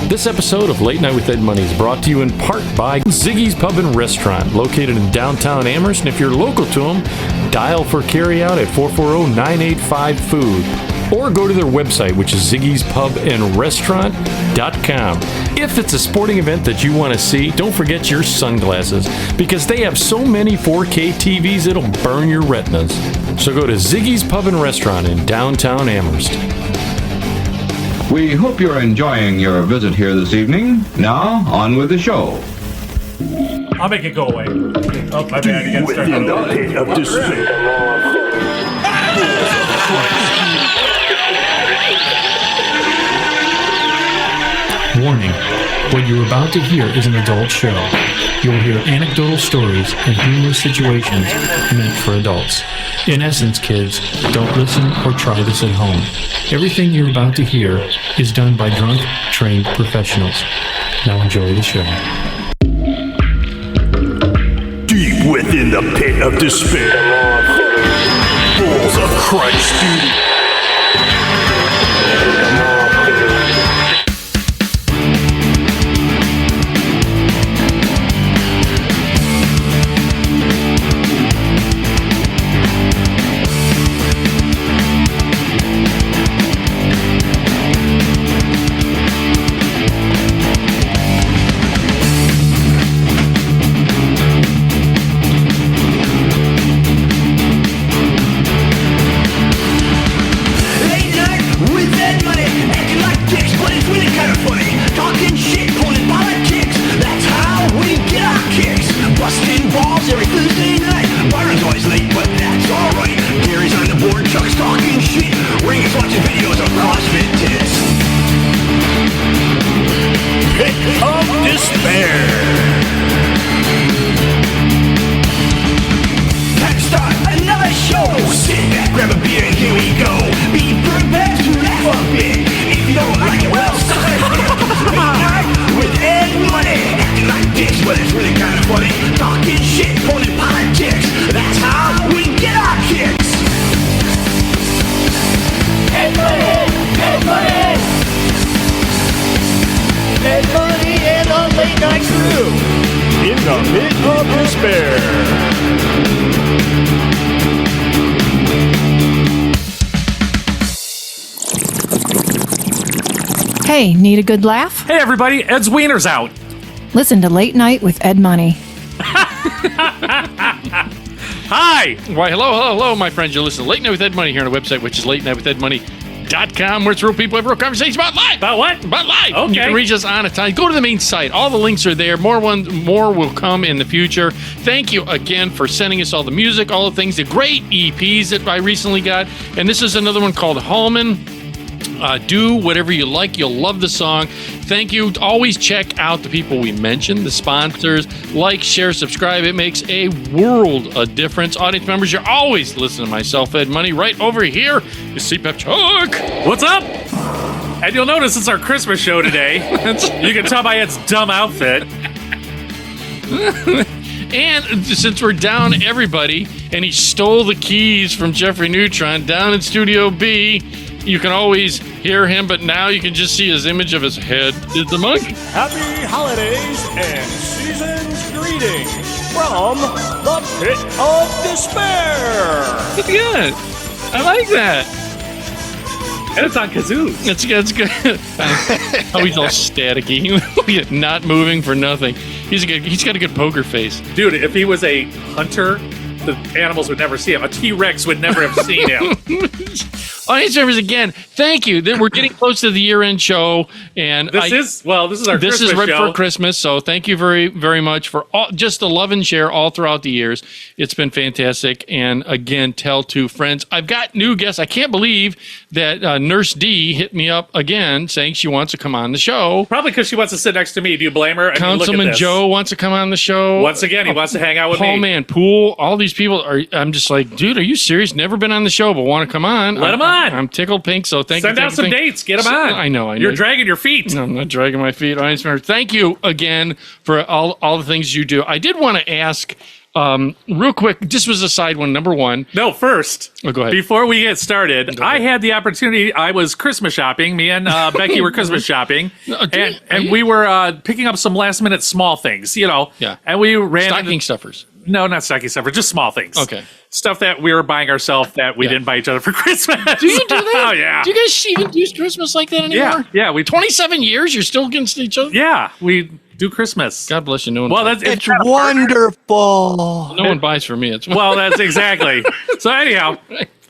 This episode of Late Night with Ed Money is brought to you in part by Ziggy's Pub and Restaurant, located in downtown Amherst. And if you're local to them, dial for carryout at 440-985-FOOD. Or go to their website, which is ziggyspubandrestaurant.com. If it's a sporting event that you want to see, don't forget your sunglasses, because they have so many 4K TVs it'll burn your retinas. So go to Ziggy's Pub and Restaurant in downtown Amherst. We hope you're enjoying your visit here this evening. Now, on with the show. I'll make it go away. Oh, my bad. You gotta start that over. Of despair. Warning, what you're about to hear is an adult show. You will hear anecdotal stories and humorous situations meant for adults. In essence, kids, don't listen or try this at home. Everything you're about to hear is done by drunk, trained professionals. Now enjoy the show. Deep within the pit of despair. Balls of Christ, dude. Hey, need a good laugh? Hey, everybody. Ed's Wiener's out. Listen to Late Night with Ed Money. Hi. Why, hello, my friends. You're listening to Late Night with Ed Money here on the website, which is latenightwithedmoney.com, where it's real people have real conversations about life. About what? About life. Okay. You can reach us on a time. Go to the main site. All the links are there. More will come in the future. Thank you again for sending us all the music, all the things, the great EPs that I recently got. And this is another one called Hallman. Do whatever you like. You'll love the song. Thank you. Always check out the people we mentioned, the sponsors. Like, share, subscribe. It makes a world of difference. Audience members, you're always listening to myself, Ed Money. Right over here is CPAP Chuck. What's up? And you'll notice it's our Christmas show today. You can tell by Ed's dumb outfit. And since we're down everybody, and he stole the keys from Jeffrey Neutron down in Studio B, you can always hear him, but now you can just see his image of his head. Is the monkey. Happy holidays and season's greetings from the pit of despair. That's good. I like that. And it's on kazoo. That's good. Oh, he's all staticky. Not moving for nothing. He's got a good poker face. Dude, if he was a hunter, the animals would never see him. A T-Rex would never have seen him. Audience members, again, thank you. We're getting close to the year-end show, and this is our Christmas This is right show. for Christmas, so thank you very, very much for just the love and share all throughout the years. It's been fantastic, and again, tell two friends. I've got new guests. I can't believe that Nurse D hit me up again, saying she wants to come on the show. Probably because she wants to sit next to me. Do you blame her? I mean, Councilman look at this. Joe wants to come on the show. Once again, he wants to hang out with Paul me. Man Pool, all these people are. I'm just like, dude, are you serious? Never been on the show, but want to come on? Let him on. I'm tickled pink. So thank you. Send out some dates. Get them on. I know. You're dragging your feet. No, I'm not dragging my feet. Audience member, thank you again for all the things you do. I did want to ask Real quick, this was a side one. Number one. No, first. Oh, go ahead. Before we get started, I had the opportunity. I was Christmas shopping. Me and Becky were Christmas shopping, and we were picking up some last minute small things, Yeah. And we ran Stocking stuffers. No, not stocking stuffers, just small things. Okay. Stuff that we were buying ourselves that we didn't buy each other for Christmas. Do you do that? Oh yeah. Do you guys even do Christmas like that anymore? Yeah. We 27 years, you're still against each other? Yeah, we do Christmas. God bless you. No one, Well, that's It's wonderful. no one buys for me. It's well, that's exactly. So anyhow,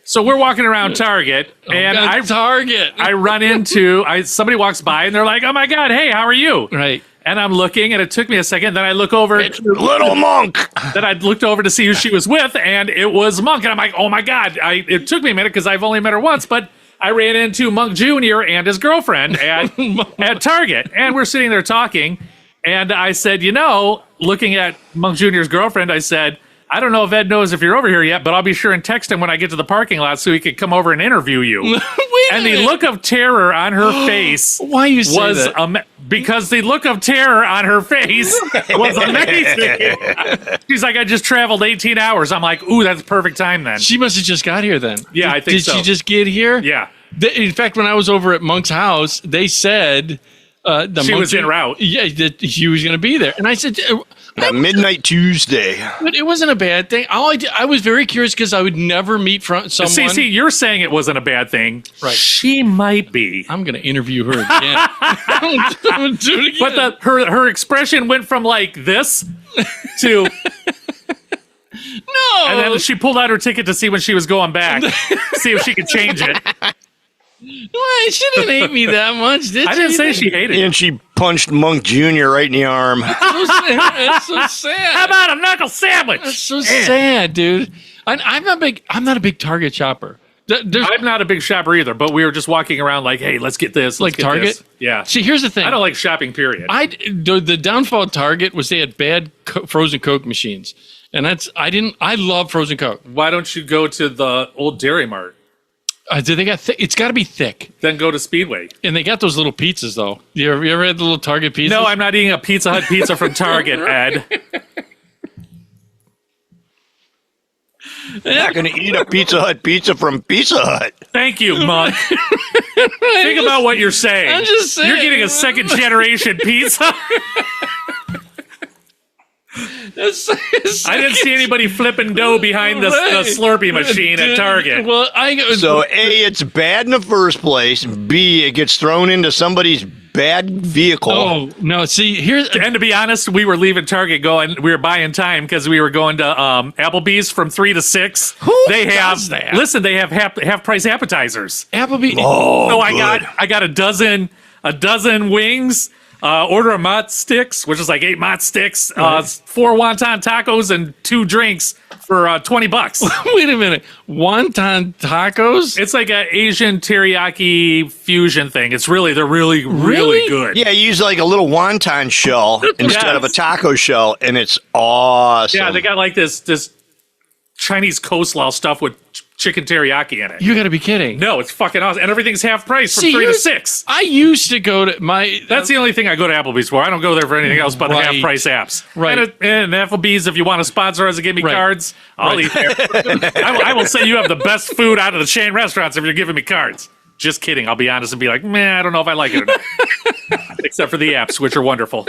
so we're walking around Target, and Target. I run into somebody walks by, and they're like, "Oh my God, hey, how are you?" Right. And I'm looking, and it took me a second. Then I look over. Little monk. Then I looked over to see who she was with, and it was Monk. And I'm like, "Oh my God!" It took me a minute because I've only met her once, but I ran into Monk Jr. and his girlfriend at Target, and we're sitting there talking. And I said, looking at Monk Jr.'s girlfriend, I said, I don't know if Ed knows if you're over here yet, but I'll be sure and text him when I get to the parking lot so he could come over and interview you. And the look of terror on her face Why you say was that? because the look of terror on her face was amazing. She's like, I just traveled 18 hours. I'm like, ooh, that's perfect time then. She must have just got here then. Yeah, I think Did so. she just get here? Yeah. In fact, when I was over at Monk's house, they said She was en route. Yeah, that she was going to be there, and I said, A midnight Tuesday. but it wasn't a bad thing. I was very curious because I would never meet someone. See, you're saying it wasn't a bad thing. Right. She might be. I'm going to interview her again. I'm gonna do it again. But her expression went from like this to, no, and then she pulled out her ticket to see when she was going back, see if she could change it. Why? She didn't hate me that much, did she? I didn't say she hated it. And she punched Monk Jr. right in the arm. That's so sad. How about a knuckle sandwich? That's so sad, dude. I'm not a big Target shopper. I'm not a big shopper either, but we were just walking around like, hey, let's get this. Like Let's get Target? this. Yeah. See, here's the thing. I don't like shopping, period. The downfall of Target was they had bad frozen Coke machines, and I love frozen Coke. Why don't you go to the old Dairy Mart? They got thick. It's got to be thick, Then go to Speedway. and they got those little pizzas though. You ever had the little Target pizzas? No, I'm not eating a Pizza Hut pizza from Target, Ed. I'm not going to eat a Pizza Hut pizza from Pizza Hut. Thank you, Monk. Think about what you're saying. I'm just saying. You're getting a second generation pizza. I didn't see anybody flipping dough behind the Slurpee machine at Target. Well, So, A, it's bad in the first place. B, it gets thrown into somebody's bad vehicle. Oh no! See, here's And to be honest, we were leaving Target we were buying time because we were going to Applebee's from 3 to 6. They does that? Listen, they have half price appetizers. Applebee's. Oh, So good. I got a dozen wings, order of mott sticks, which is like 8 mott sticks, 4 wonton tacos, and 2 drinks for $20. Wait a minute, wonton tacos? It's like an Asian teriyaki fusion thing. They're really Really? good. Yeah, you use like a little wonton shell instead of a taco shell, and it's awesome. Yeah, they got like this Chinese coleslaw stuff with chicken teriyaki in it. You got to be kidding! No, it's fucking awesome, and everything's half price from 3 to here's- 6. I used to go to my. That's the only thing I go to Applebee's for. I don't go there for anything else but Right. half price apps. Right. And Applebee's, if you want to sponsor us and give me Right. cards, I'll eat there. I will say you have the best food out of the chain restaurants if you're giving me cards. Just kidding. I'll be honest and be like, man, I don't know if I like it or not. Except for the apps, which are wonderful.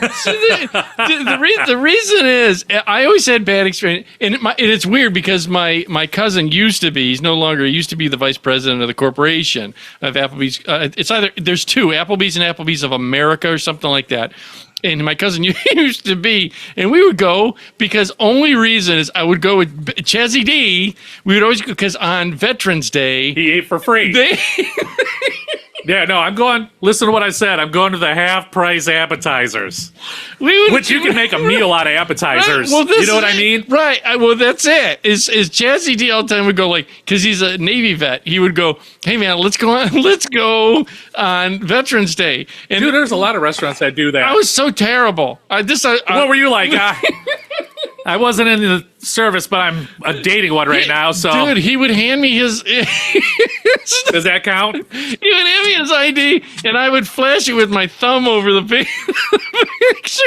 The reason is I always had bad experience, and it's weird because my cousin used to be. He's no longer. He used to be the vice president of the corporation of Applebee's. It's either there's 2 Applebee's and Applebee's of America or something like that. And my cousin used to be, and we would go because only reason is I would go with Chazzy D. We would always go because on Veterans Day He ate for free. Yeah, no, I'm going. Listen to what I said. I'm going to the half price appetizers, which you can make a meal out of appetizers. Right, well, this you know what is I mean? it. Right. Well, that's it. Is Jazzy D all the time would go like, because he's a Navy vet. He would go, "Hey man, let's go on Veterans Day." And Dude, there's a lot of restaurants that do that. I was so terrible. What were you like? I wasn't in the service, but I'm dating one right now. So, Dude, he would hand me his. does that count? He would hand me his ID, and I would flash it with my thumb over the picture.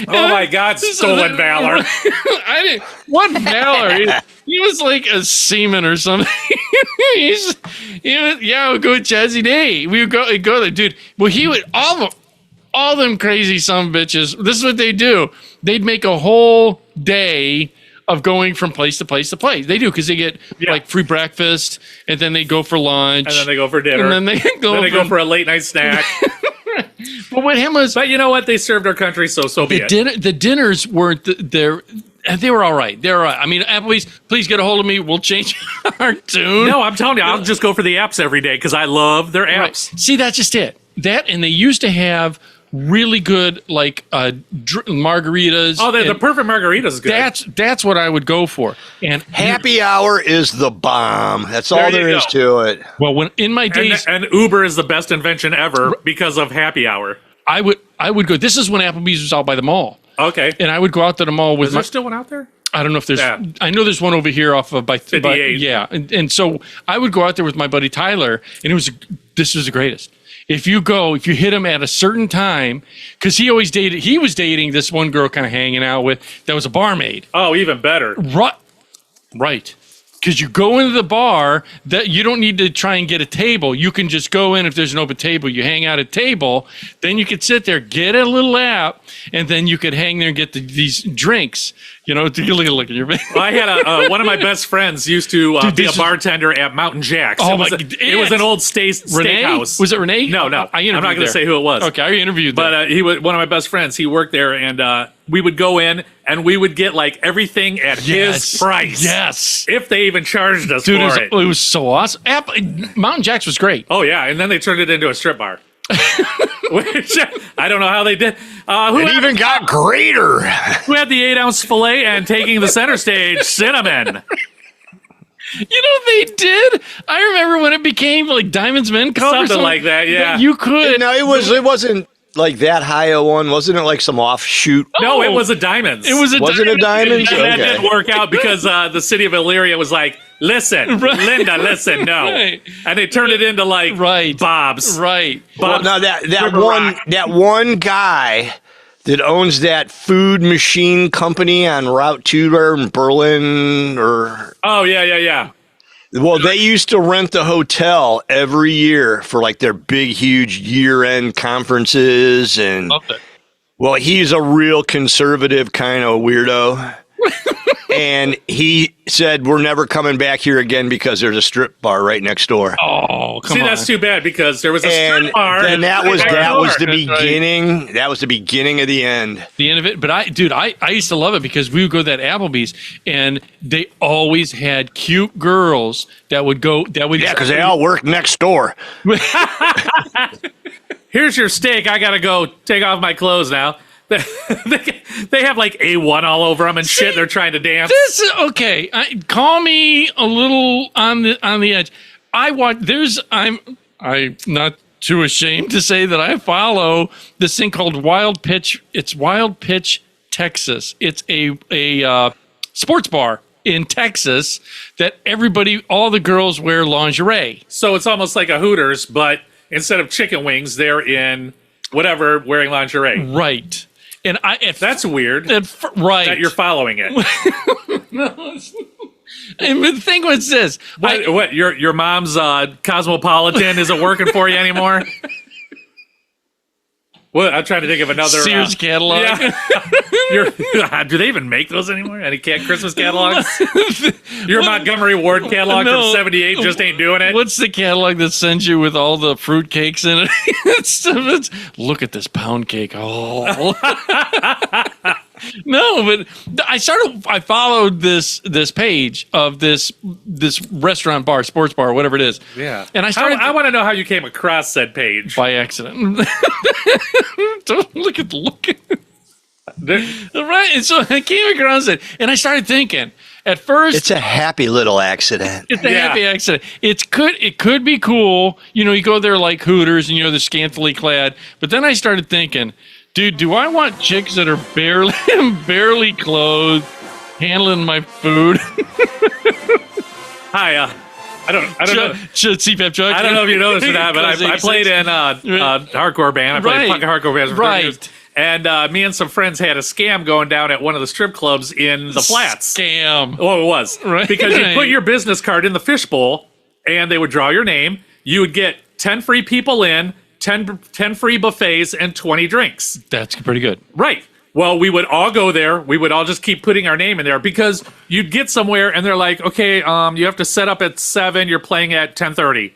Oh my God, stolen valor! I didn't. What valor? He was like a seaman or something. He was, yeah, I would go with Jazzy Day. We would go there, dude. Well, he would all them crazy son of bitches. This is what they do. They'd make a whole day of going from place to place to place. They do because they get like free breakfast, and then they go for lunch, And then they go for dinner. and then they go for a late night snack. But what him was, But you know what? They served our country, so be it. the dinners weren't there. They were all right. They were all right. I mean, Applebee's, please get a hold of me. We'll change our tune. No, I'm telling you, I'll just go for the apps every day because I love their Right. apps. See, that's just it. That, and they used to have really good like margaritas. Oh, the and perfect margarita is good. That's what I would go for. And Happy hour is the bomb. That's all There you there is go. to it. well, when in my days, and Uber is the best invention ever because of happy hour. I would go. This is when Applebee's was out by the mall, Okay. and I would go out to the mall with Is there still one out there? I don't know if there's. Yeah. I know there's one over here off of by 58. yeah, and so I would go out there with my buddy Tyler, and this was the greatest. If you hit him at a certain time, because he was dating this one girl, kind of hanging out with that was a barmaid. Oh, even better. Right. Because you go into the bar, that you don't need to try and get a table. You can just go in if there's an open table. You hang out at a table, then you could sit there, get a little app, and then you could hang there and get these drinks. You know, look at your face. Well, I had one of my best friends used to be a this is- bartender at Mountain Jack's. Oh, it was an old steakhouse. Was it Renee? No. I I'm not interviewed going to there. say who it was. Okay, I interviewed But there. he was one of my best friends. He worked there, and we would go in and we would get like everything at his price. Yes. If they even charged us Dude, for it was so awesome. Mountain Jack's was great. Oh yeah, and then they turned it into a strip bar. Which I don't know how they did. It even got greater. Who had the 8-ounce fillet and taking the center stage cinnamon? You know they did. I remember when it became like Diamonds Men Club or Something something like that, yeah. You could. No, it wasn't like that high a one. Wasn't it like some offshoot? No, Oh. it was a Diamonds. It was a Was it a Diamonds? And that Okay. didn't work out because the city of Illyria was like, listen, Linda, listen, no. Right. And they turned it into like Right. Bob's. Right. Well, Bob's now that River one Rock. that one guy that owns that food machine company on Route 2 there in Berlin, or Oh, yeah. well, they used to rent the hotel every year for like their big, huge year-end conferences, and Loved it. well, he's a real conservative kind of weirdo. And he said, we're never coming back here again because there's a strip bar right next door. Oh, come See, on. that's too bad because there was a And strip bar. then that was right next the door. That's right. beginning. That was the beginning of the end. The end of it. But I used to love it because we would go to that Applebee's and they always had cute girls that would go. Yeah, because they all work next door. Here's your steak. I gotta go take off my clothes now. They have like A1 all over them and shit. They're trying to dance. This okay. Call me a little on the edge. I'm not too ashamed to say that I follow this thing called Wild Pitch. It's Wild Pitch Texas. It's a sports bar in Texas that all the girls wear lingerie. So it's almost like a Hooters, but instead of chicken wings, they're in whatever wearing lingerie. Right. And That's weird right. that you're following it. And the thing was this. What your mom's Cosmopolitan isn't working for you anymore? Well, I'm trying to think of another Sears catalog. Yeah. Do they even make those anymore? Any Christmas catalogs? Your Montgomery Ward catalog No. from '78 just ain't doing it. What's the catalog that sends you with all the fruit cakes in it? Look at this pound cake. Oh. No, but I followed this page of this restaurant bar, sports bar, whatever it is. Yeah. And I want to know how you came across said page. by accident. Don't look at the look. Right. And so I came across it and I started thinking at first It's a happy little accident. it's a Yeah. happy accident. It could be cool. You know, you go there like Hooters and they're scantily clad. But then I started thinking, dude, do I want chicks that are barely clothed handling my food. Hi, I don't know. CPAP Chuck. I don't know if you know this or not, but I played in a hardcore band. I played fucking hardcore bands for 30 years. And me and some friends had a scam going down at one of the strip clubs in the Flats. Scam. Oh, it was. Right. Because you put your business card in the fishbowl, and they would draw your name. You would get 10 free people in, 10 free buffets, and 20 drinks. That's pretty good. Right. Well, we would all go there. We would all just keep putting our name in there because you'd get somewhere, and they're like, okay, you have to set up at 7. You're playing at 10:30.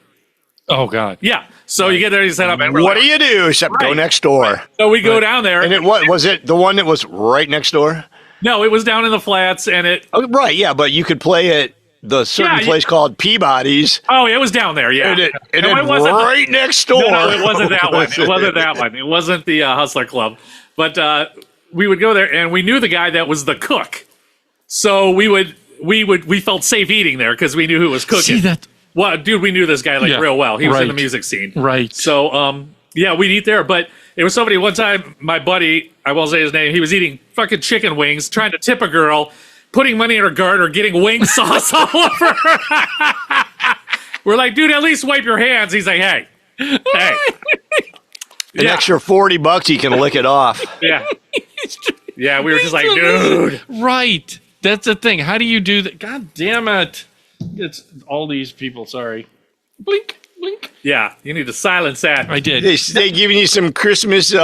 Oh, God. Yeah. So you get there, you set up. And What do you do except go next door? So we go down there. And it was it the one that was right next door? No, it was down in the Flats, and it. Oh, right, yeah, but you could play at the certain place called Peabody's. Oh, it was down there, yeah. And it No, wasn't right next door. No, it wasn't that one. It wasn't that one. It wasn't the Hustler Club. But we would go there, and we knew the guy that was the cook. So we felt safe eating there because we knew who was cooking. See that? Well, dude, we knew this guy real well. He was in the music scene. Right. So, yeah, we'd eat there. But it was somebody, one time, my buddy, I won't say his name, he was eating fucking chicken wings, trying to tip a girl, putting money in her garter, getting wing sauce all over her. We're like, dude, at least wipe your hands. He's like, hey. An extra $40, you can lick it off. Yeah. Yeah, we were just like, dude. Right. That's the thing. How do you do that? God damn it. It's all these people. Sorry. Blink, blink. Yeah, you need to silence that. I did. They giving you some Christmas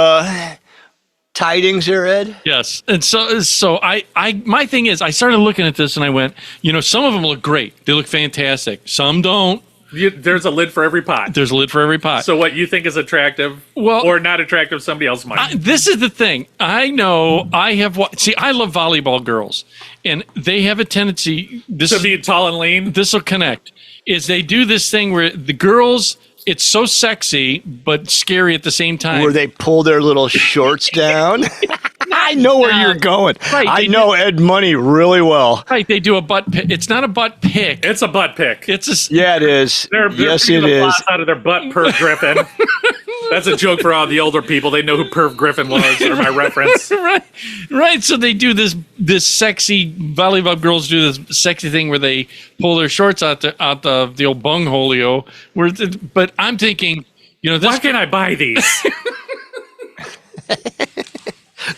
tidings there, Ed? Yes. And so I my thing is, I started looking at this and I went, some of them look great. They look fantastic. Some don't. There's a lid for every pot. There's a lid for every pot. So what you think is attractive or not attractive, somebody else might. This is the thing. I know I have... See, I love volleyball girls. And they have a tendency... To be tall and lean? This will connect. Is they do this thing where the girls... It's so sexy, but scary at the same time. Where they pull their little shorts down. I know where you're going. Right, I know Ed Money really well. Right, they do a butt pick. It's not a butt pick. It's a butt pick. Yeah, it is. Yes, it is. Out of their butt, Perv Griffin. That's a joke for all the older people. They know who Perv Griffin was, or my reference. Right. So they do this sexy volleyball girls do this sexy thing where they pull their shorts out the old bungholio. But I'm thinking, why can't I buy these?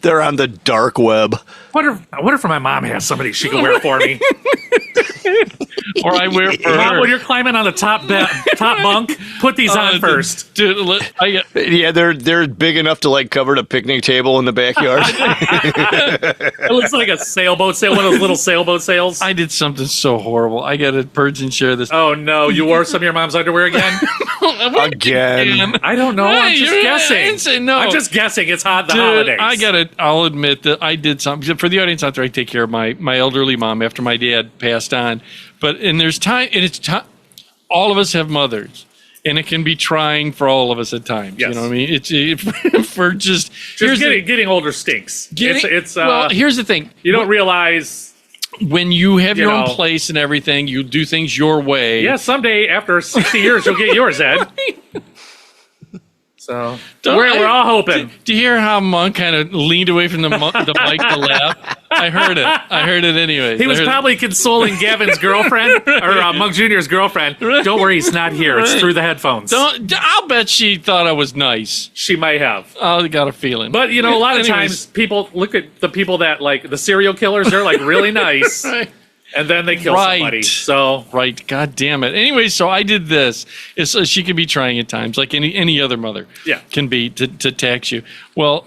They're on the dark web. I wonder if my mom has somebody she can wear for me. Or I wear for Mom, her. when you're climbing on the top bunk, put these on first. Dude, yeah, they're big enough to cover the picnic table in the backyard. It looks like a sailboat sail, one of those little sailboat sails. I did something so horrible. I got to purge and share this. Oh no, you wore some of your mom's underwear again? Again. I don't know. I'm just guessing. No. I'm just guessing. It's hot the holidays. I'll admit that I did something. For the audience out there, I take care of my elderly mom after my dad passed on. And there's time, and it's time. All of us have mothers, and it can be trying for all of us at times. Yes. You know what I mean? It's for just getting older stinks. Well, here's the thing. You don't realize when you have your own place and everything, you do things your way. Yeah, someday after 60 years, you'll get yours, Ed. So we're all hoping. Do you hear how Monk kind of leaned away from the mic to laugh? I heard it anyway. He was probably consoling Gavin's girlfriend, or Monk Jr.'s girlfriend. Don't worry, he's not here. It's through the headphones. I'll bet she thought I was nice. She might have. I got a feeling. But, a lot of times people look at the people that, the serial killers, they're, really nice. Right. And then they kill somebody. So right, God damn it. Anyway, so I did this. So she could be trying at times, like any other mother. Can be to tax you. Well,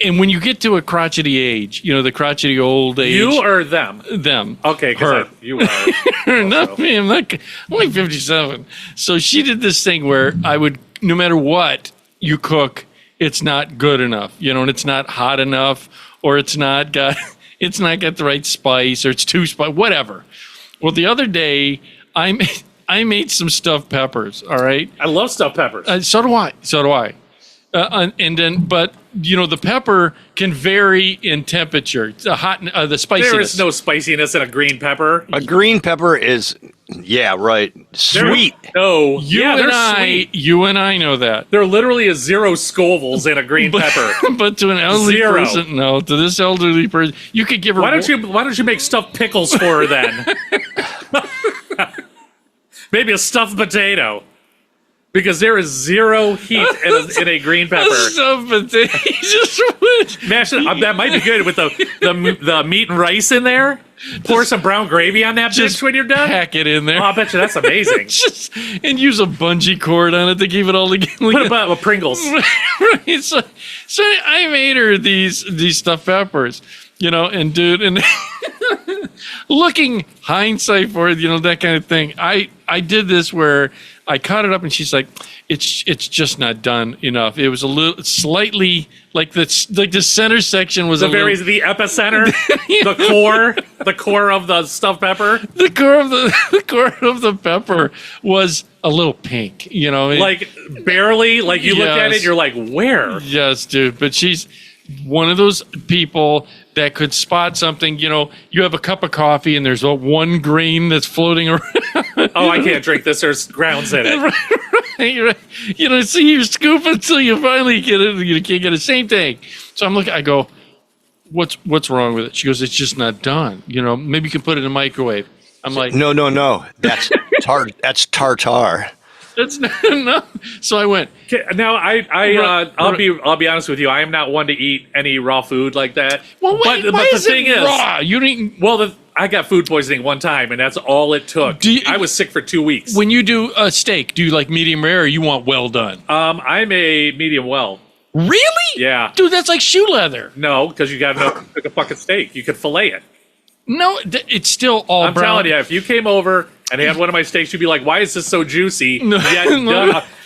and when you get to a crotchety age, the crotchety old age. You or them? Them. Okay, because you are. Not me. I'm only 57. So she did this thing where I would, no matter what you cook, it's not good enough, and it's not hot enough, or it's not got the right spice, or it's too spicy, whatever. Well, the other day, I made some stuffed peppers, all right? I love stuffed peppers. So do I. And then, but, the pepper can vary in temperature. The spiciness. There is no spiciness in a green pepper. A green pepper is Yeah, right. Sweet. No. You yeah, and they're I, sweet. you and I know that. There literally is 0 Scovilles in a green pepper. But to an elderly 0. person, no. To this elderly person, you could give her. Why don't you make stuffed pickles for her then? Maybe a stuffed potato. Because there is 0 heat in a green pepper. Stuffed potato? Mash it up. That might be good with the meat and rice in there. Pour some brown gravy on that bitch when you're done. Pack it in there. Oh, I bet you that's amazing. And use a bungee cord on it to keep it all together. Put about with Pringles. Right. So I made her these stuffed peppers, and dude, and looking hindsight for it, that kind of thing. I did this where I cut it up and she's like, it's just not done enough. It was a little slightly like the center section was The epicenter, the core of the stuffed pepper. The core of the pepper was a little pink, like barely. Like you look at it, you're like, where? Yes, dude. But she's one of those people that could spot something. You have a cup of coffee and there's one grain that's floating around. Oh, I can't drink this. There's grounds in it. Right. So you scoop until you finally get it. You can't get it. Same thing. So I'm looking. I go, what's wrong with it? She goes, it's just not done. Maybe you can put it in the microwave. I'm like, no. That's that's tartar. That's no. So I went. Now I'll be honest with you. I am not one to eat any raw food like that. Well, wait, but why the is thing it is, raw? You didn't. well, I got food poisoning one time, and that's all it took. I was sick for 2 weeks. When you do a steak, do you like medium rare or you want well done? I'm a medium well. Really? Yeah. Dude, that's like shoe leather. No, because you got to cook a fucking steak. You could fillet it. No, it's still all I'm brown. telling you, if you came over and had one of my steaks, you'd be like, why is this so juicy? No.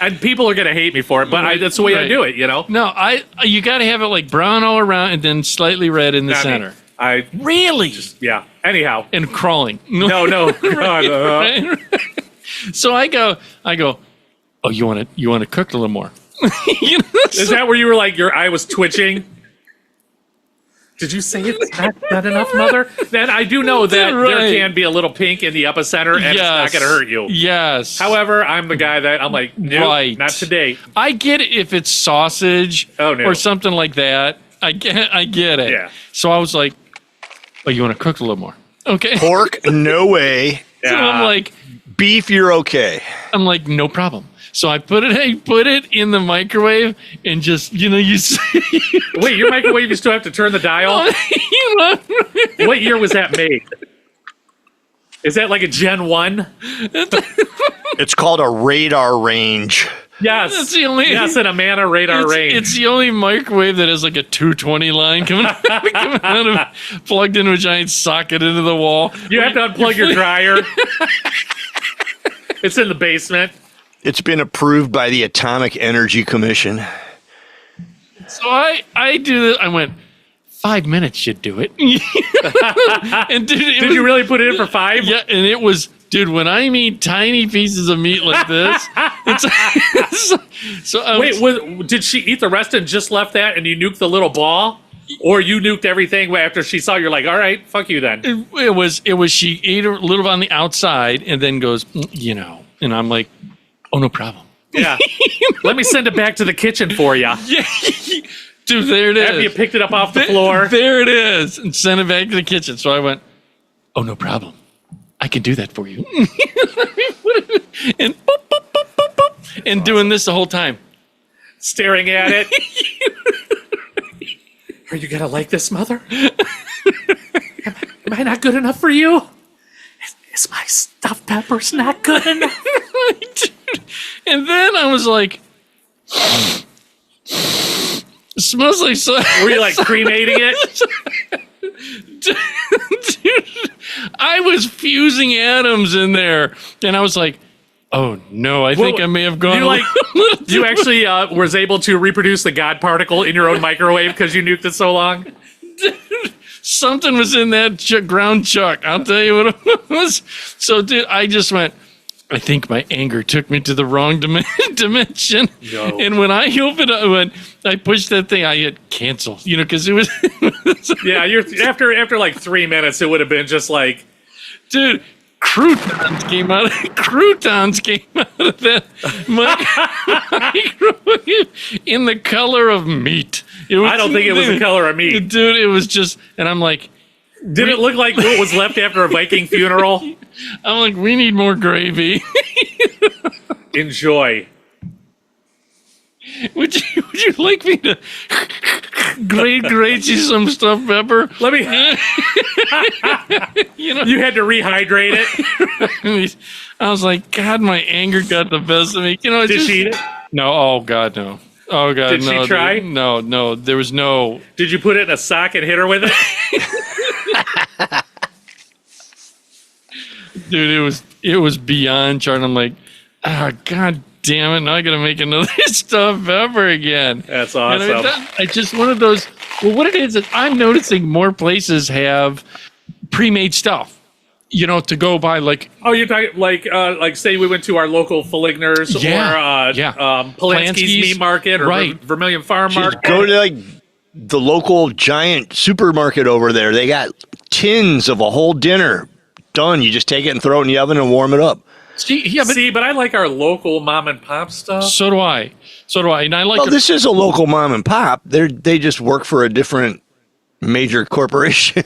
And people are going to hate me for it, but that's the way I do it, No, you got to have it like brown all around and then slightly red in the Not me. center. Really? Yeah. Anyhow. And crawling. No. God, So I go, oh, you want to cook a little more? Is that where you were like, your eye was twitching? Did you say it's not done enough, mother? Then I do know that there can be a little pink in the epicenter, and it's not going to hurt you. Yes. However, I'm the guy that I'm like, nope, not today. I get it if it's sausage or something like that. I get it. Yeah. So I was like, oh, you want to cook a little more? Okay. Pork, no way. So I'm like, beef, you're okay. I'm like, no problem. So I put it in the microwave and just, you see. Wait, your microwave, you still have to turn the dial? What year was that made? Is that like a Gen 1? It's called a radar range. Yes. That's the only. Yes, an Amana radar range. It's the only microwave that has like a 220 line coming out of plugged into a giant socket into the wall. You have to unplug your dryer. It's in the basement. It's been approved by the Atomic Energy Commission. So I do this. I went, 5 minutes should do it. And dude, Did you really put it in for 5? Yeah, and it was, dude, when I mean tiny pieces of meat like this, did she eat the rest and just left that and you nuked the little ball? Or you nuked everything after she saw you're like, all right, fuck you then. It was she ate a little on the outside and then goes, and I'm like, oh, no problem. Yeah. Let me send it back to the kitchen for you. Yeah. Dude, there it is. After you picked it up off the floor. There it is. And sent it back to the kitchen. So I went, oh, no problem. I can do that for you. And boop, boop, boop, boop, boop, and doing this the whole time. Staring at it. Are you going to like this, mother? Am I not good enough for you? Is my stuffed peppers not good enough? And then I was like, it smells like so. Were you like cremating it? Dude, I was fusing atoms in there. And I was like, oh no, I think I may have gone. You actually was able to reproduce the God particle in your own microwave because you nuked it so long? Dude, something was in that ground chuck. I'll tell you what it was. So, dude, I just went, I think my anger took me to the wrong dimension. No. And when I opened it, when I pushed that thing, I hit cancel, because it was. Yeah, after like 3 minutes, it would have been just like. Dude, croutons came out. Croutons came out of that microwave in the color of meat. I don't think it was the color of meat. Dude, it was just, and I'm like, Did it look like what was left after a Viking funeral? I'm like, we need more gravy. Enjoy. Would you like me to grate you some stuffed pepper? Let me. You know, You had to rehydrate it. I was like, God, my anger got the best of me. You know, Did she eat it? No. Oh God, no. Oh God, Did no. she try? Dude. No. There was no. Did you put it in a sock and hit her with it? Dude, it was beyond charred. I'm like, God damn it! Now I gotta make another stuffed pepper again. That's And awesome. it's just one of those. Well, what it is I'm noticing more places have pre-made stuff. You know, to go buy like. Oh, you're talking like say we went to our local Feligners Yeah, or Polanski's Meat Market or Right. Vermilion Farm Market. Go to like the local giant supermarket over there. They got tins of a whole dinner done. You just take it and throw it in the oven and warm it up. See, yeah, But I like our local mom and pop stuff. so do I. And I like. Well, this is a local mom and pop. They just work for a different major corporation.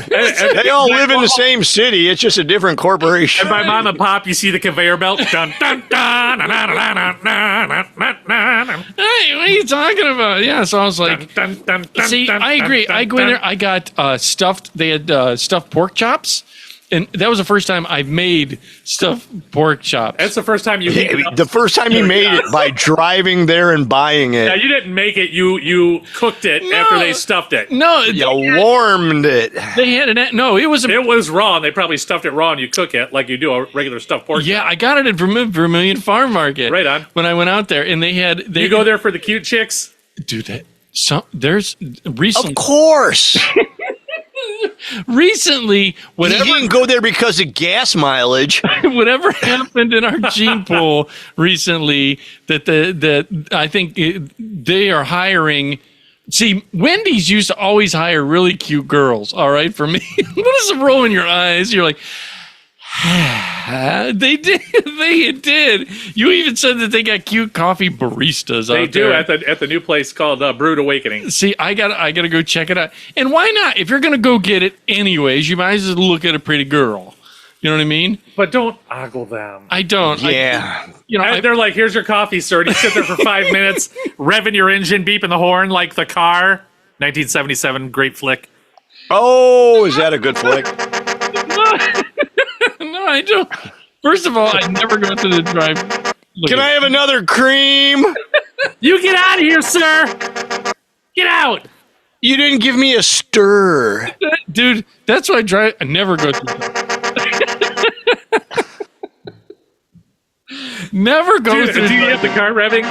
They all live in the same city. It's just a different corporation. And by mom and pop, you see the conveyor belt. Dun, dun, dun, dun, dun, dun, dun, dun, dun, dun. Hey, what are you talking about? Yeah, so I was like, Dun, dun, dun, see, dun, I agree. dun, I go in dun. there. I got stuffed. They had stuffed pork chops, and that was the first time I've made stuffed pork chops. That's the first time you heat it up. The first time you made it by driving there and buying Yeah, it. you didn't make it. You cooked it after they stuffed it. No, You warmed it. they had it. No, it was. It was raw, and they probably stuffed it raw, and you cook it like you do a regular stuffed pork. Yeah, I got it at Vermilion Farm Market. Right on. When I went out there, and they had. You go there for the cute chicks. Dude, there's recently. Of course. Recently, You whatever didn't go there because of gas mileage. whatever happened in our gene pool recently that I think they are hiring. See, Wendy's used to always hire really cute girls. All right, for me, what is the roll in your eyes? You're like, they did. They did. You even said that they got cute coffee baristas They out do there. at the new place called Brewed Awakening. See, I gotta go check it out. And why not? If you're gonna go get it anyways, you might as well look at a pretty girl. You know what I mean? But don't ogle them. I don't. Yeah. They're like, here's your coffee, sir. And you sit there for 5 minutes, revving your engine, beeping the horn like the car. 1977, great flick. Oh, is that a good flick? No, I don't. First of all, I never go to the drive. Can I have another cream? You get out of here, sir. Get out. You didn't give me a stir. Dude, that's why I never go to never go Dude, through. do you have the car revving?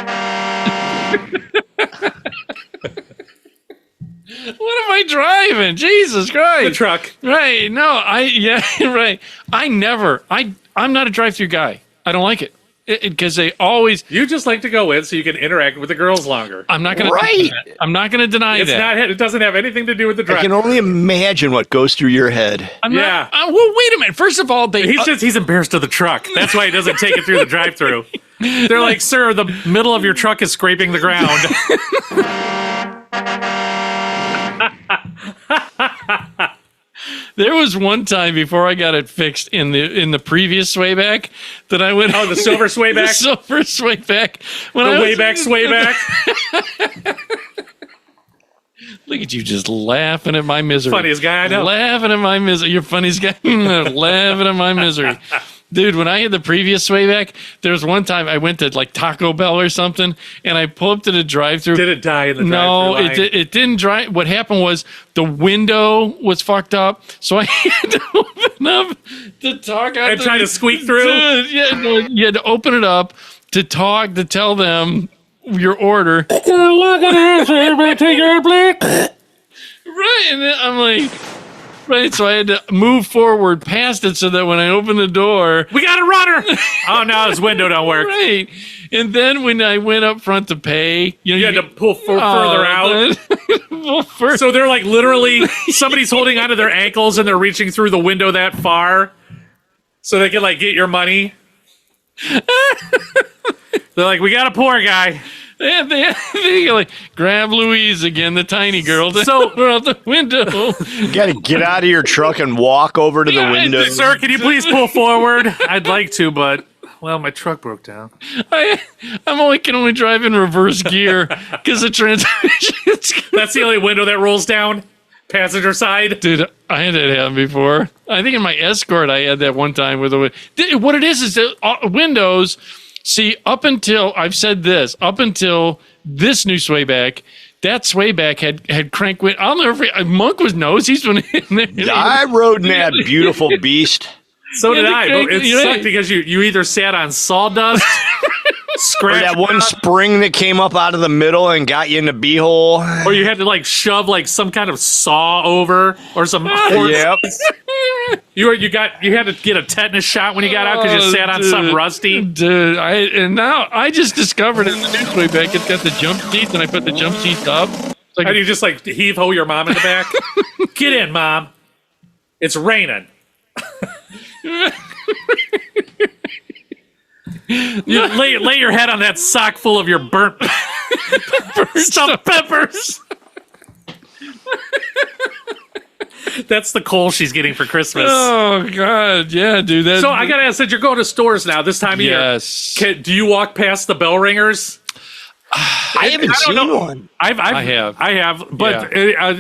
What am I driving? Jesus Christ. The truck. Right. No, right. I'm not a drive-through guy. I don't like it. Because they always. You just like to go in so you can interact with the girls longer. I'm not going to. Right. I'm not going to deny It's that. not. It doesn't have anything to do with the I drive. can only imagine what goes through your head. I'm Yeah. not. Well, wait a minute. First of all, He's embarrassed of the truck. That's why he doesn't take it through the drive-through. They're like, sir, the middle of your truck is scraping the ground. There was one time before I got it fixed in the previous swayback that I went. Oh, the silver swayback? The silver swayback. When The I was- way back, sway back. Look at you just laughing at my misery. Funniest guy I know. Laughing at my misery. You're funniest guy. Laughing at my misery. Dude, when I had the previous swayback, there was one time I went to like Taco Bell or something, and I pulled up to the drive-through. Did it die in the No, drive-through line? it didn't dry. What happened was the window was fucked up, so I had to open up to talk out And try to squeak through? Yeah, no, you had to open it up to talk to tell them your order. Right, and then I'm like, Right, so I had to move forward past it so that when I opened the door, We got a runner. Oh no, his window don't work. right. And then when I went up front to pay, You had to pull further out. Well, first, So they're like literally somebody's holding onto their ankles and they're reaching through the window that far so they can like get your money. They're like, we got a poor guy. they like grab Louise again, the tiny girl, to So- throw out the window. You got to get out of your truck and walk over to the Yeah, window. Sir, can you please pull forward? I'd like to, but well, my truck broke down. Can only drive in reverse gear because the transmission's. That's the only window that rolls down. Passenger side. Dude, I had that happen before. I think in my Escort I had that one time with what it is that windows. See, up until I've said this, up until this new swayback, that swayback had crank wind. I'll never forget. Monk was nose. He's been in there. I rode in that beautiful beast. So did the I. crank- But it yeah. sucked because you either sat on sawdust, Or scratch, that one spring that came up out of the middle and got you in the beehole. or you had to like shove like some kind of saw over or some. Yep. You had to get a tetanus shot when you got out because you sat on something rusty. Dude, now I just discovered in the new swayback it's got the jump seats, and I put the jump seats up. It's like And you just like heave ho your mom in the back. Get in, mom. It's raining. You lay your head on that sock full of your burnt stuffed peppers. That's the coal she's getting for Christmas. Oh God, yeah, dude. That, So I gotta ask, since you're going to stores now this time of yes. year, do you walk past the bell ringers? I haven't seen one. I have, but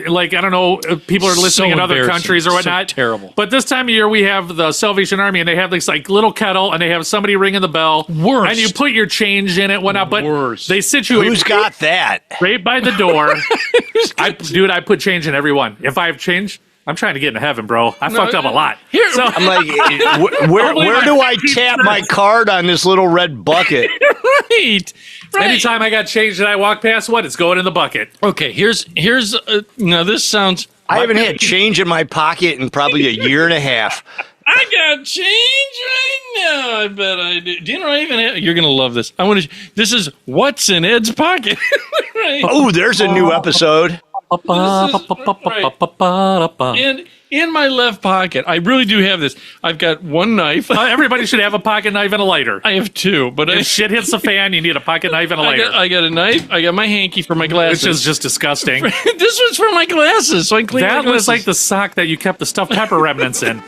like I don't know, people are listening in other embarrassing. countries or whatnot. So terrible. But this time of year, we have the Salvation Army, and they have this like little kettle, and they have somebody ringing the bell. Worst. And you put your change in it, whatnot. But Worst. they situate Who's got that? right by the door. I put change in every one. If I have change, I'm trying to get into heaven, bro. I fucked up a lot. Here- so, I'm like, where do I tap my card on this little red bucket? Right. anytime I got change and I walk past one, it's going in the bucket. Okay, here's now this sounds. I haven't had change in my pocket in probably a year and a half. I got change right now. I bet I do. Do you know I even have? You're gonna love this. I want to. This is what's in Ed's pocket. Right. Oh, there's a new episode. In my left pocket, I really do have this. I've got one knife. Everybody should have a pocket knife and a lighter. I have two, but If shit hits the fan, you need a pocket knife and a lighter. I got a knife. I got my hanky for my glasses. Which is just disgusting. This was for my glasses, so I can clean my That glasses. was like the sock that you kept the stuffed pepper remnants in.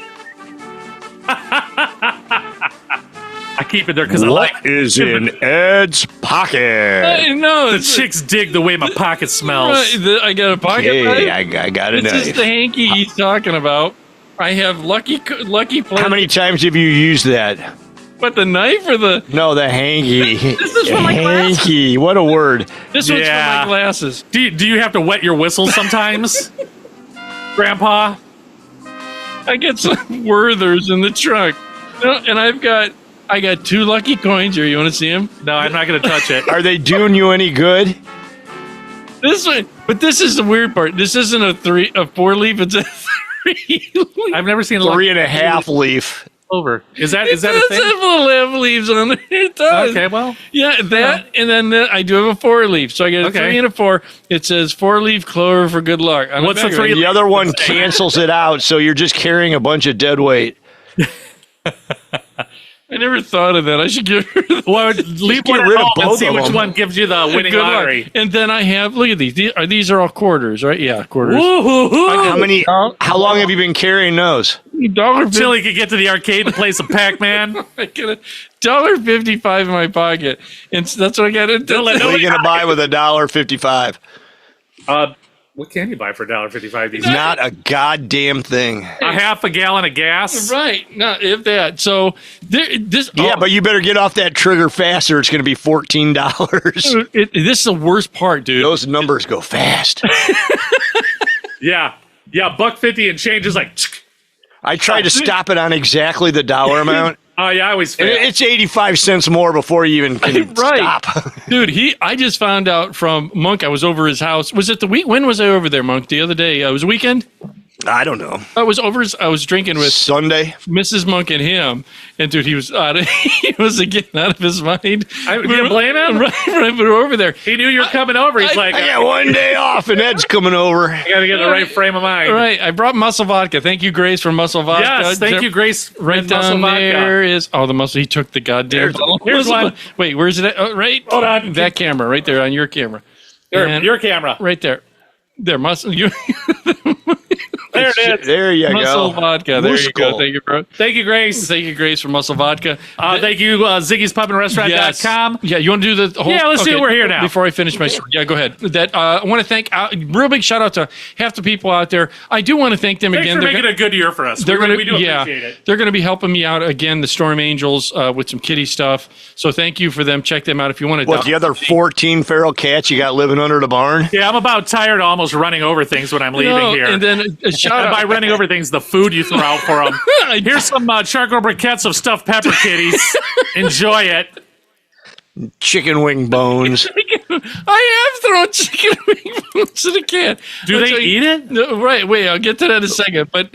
I keep it there because I like What is in Ed's pocket? I know. the chicks dig the way my pocket smells. I got a pocket Hey, knife. I got a This is knife. the hanky he's talking about. I have lucky How many times have you used that? What, the knife or the? No, the hanky. This is for my glasses. Hanky. What a word. This one's for Yeah. my glasses. Do you have to wet your whistle sometimes, Grandpa? I get some Werthers in the trunk, and I got two lucky coins here. You want to see them? No, I'm not going to touch it. Are they doing you any good? This one, but this is the weird part. This isn't a 4-leaf. It's a 3-leaf. I've never seen a 3.5 leaf. clover. Is that a It thing? does have little leaves on there. It does. Okay, well, Yeah, that, and then I do have a 4-leaf. So I get a Okay. 3 and a 4. It says 4-leaf clover for good luck. On What's back the of it. 3? The other one cancels it out, so you're just carrying a bunch of dead weight. I never thought of that. I should get rid of well, leave get one at rid of home and both see of which them. one gives you the winning good luck. lottery. And then I have, look at these. These are all quarters, right? Yeah, quarters. How many? How long have you been carrying those? $1.50. Until he could get to the arcade and play some Pac-Man. I get $1.55 in my pocket, and that's what I got to do. What are you going to buy with $1.55? What can you buy for $1.55 these days? Not a goddamn thing. A half a gallon of gas. Right? No, if that. So this. Yeah, but you better get off that trigger faster. It's going to be $14. This is the worst part, dude. Those numbers go fast. Yeah, $1.50 and change is like. I tried to stop it on exactly the dollar amount. Oh yeah, I always And fail. it's 85 cents more before you even can Right. stop. Dude, I just found out from Monk. I was over his house. Was it the week? When was I over there, Monk? The other day. It was a weekend. I don't know. I was drinking with Sunday. Mrs. Monk and him, and dude, he was getting out of his mind. You don't blame him? Right, we were over there. He knew you were coming over. He's like, I got one day off, and Ed's coming over. I got to get in the right frame of mind. Right, I brought Muscle Vodka. Thank you, Grace, for Muscle Vodka. Yes, thank you, Grace. Right down there is the muscle. He took the goddamn. Here's one. Wait, where's it at? Oh, right. Hold on. That camera, right there on your camera. And Your camera. right there. There, muscle. You. There it is. There you Muscle go. Vodka. There you go. Muscle. Thank you, bro. Thank you, Grace. Thank you, Grace, for Muscle Vodka. Thank you, Ziggy's Pub and Restaurant.com. Yeah, you want to do the whole? Yeah, let's do it. We're here now. Before I finish my story, yeah, go ahead. I want to thank real big shout out to half the people out there. I do want to thank them Thanks again. for making it a good year for us. They're going to, we do appreciate it. They're going to be helping me out again. The Storm Angels with some kitty stuff. So thank you for them. Check them out if you want to. What, the other 14 feral cats you got living under the barn? Yeah, I'm about tired of almost running over things when I'm leaving here. And then a shout And by out. running over things, the food you throw out for them. Here's some charcoal briquettes of stuffed pepper kitties. Enjoy it. Chicken wing bones. I have thrown chicken wings to the cat. Do they eat it? No, right. Wait, I'll get to that in a second. But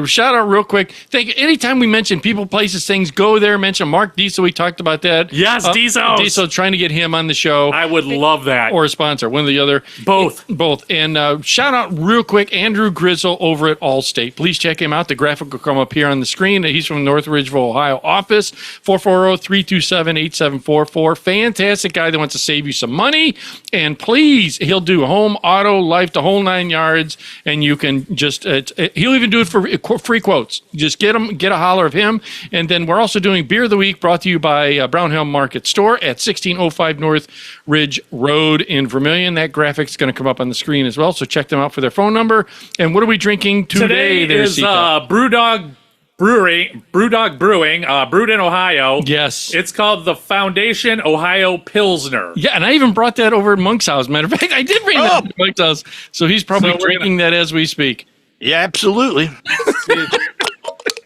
shout out real quick. Thank you. Anytime we mention people, places, things, go there. Mention Mark Diesel. We talked about that. Yes, Diesel. Diesel, trying to get him on the show. I would love that. Or a sponsor, one or the other. Both. And shout out real quick, Andrew Grizzle over at Allstate. Please check him out. The graphic will come up here on the screen. He's from North Ridgeville, Ohio office, 440-327-8744. Fantastic guy that wants to save you some money. And please, he'll do home, auto, life, the whole 9 yards. And you can just, he'll even do it for free quotes. Just get a holler of him. And then we're also doing Beer of the Week, brought to you by Brown Hill Market Store at 1605 North Ridge Road in Vermilion. That graphic's going to come up on the screen as well. So check them out for their phone number. And what are we drinking today? Today is Brewdog Brewing, brewed in Ohio. Yes. It's called the Foundation Ohio Pilsner. Yeah, and I even brought that over at Monk's house. Matter of fact, I did bring that to Monk's house. So he's probably drinking that as we speak. Yeah, absolutely.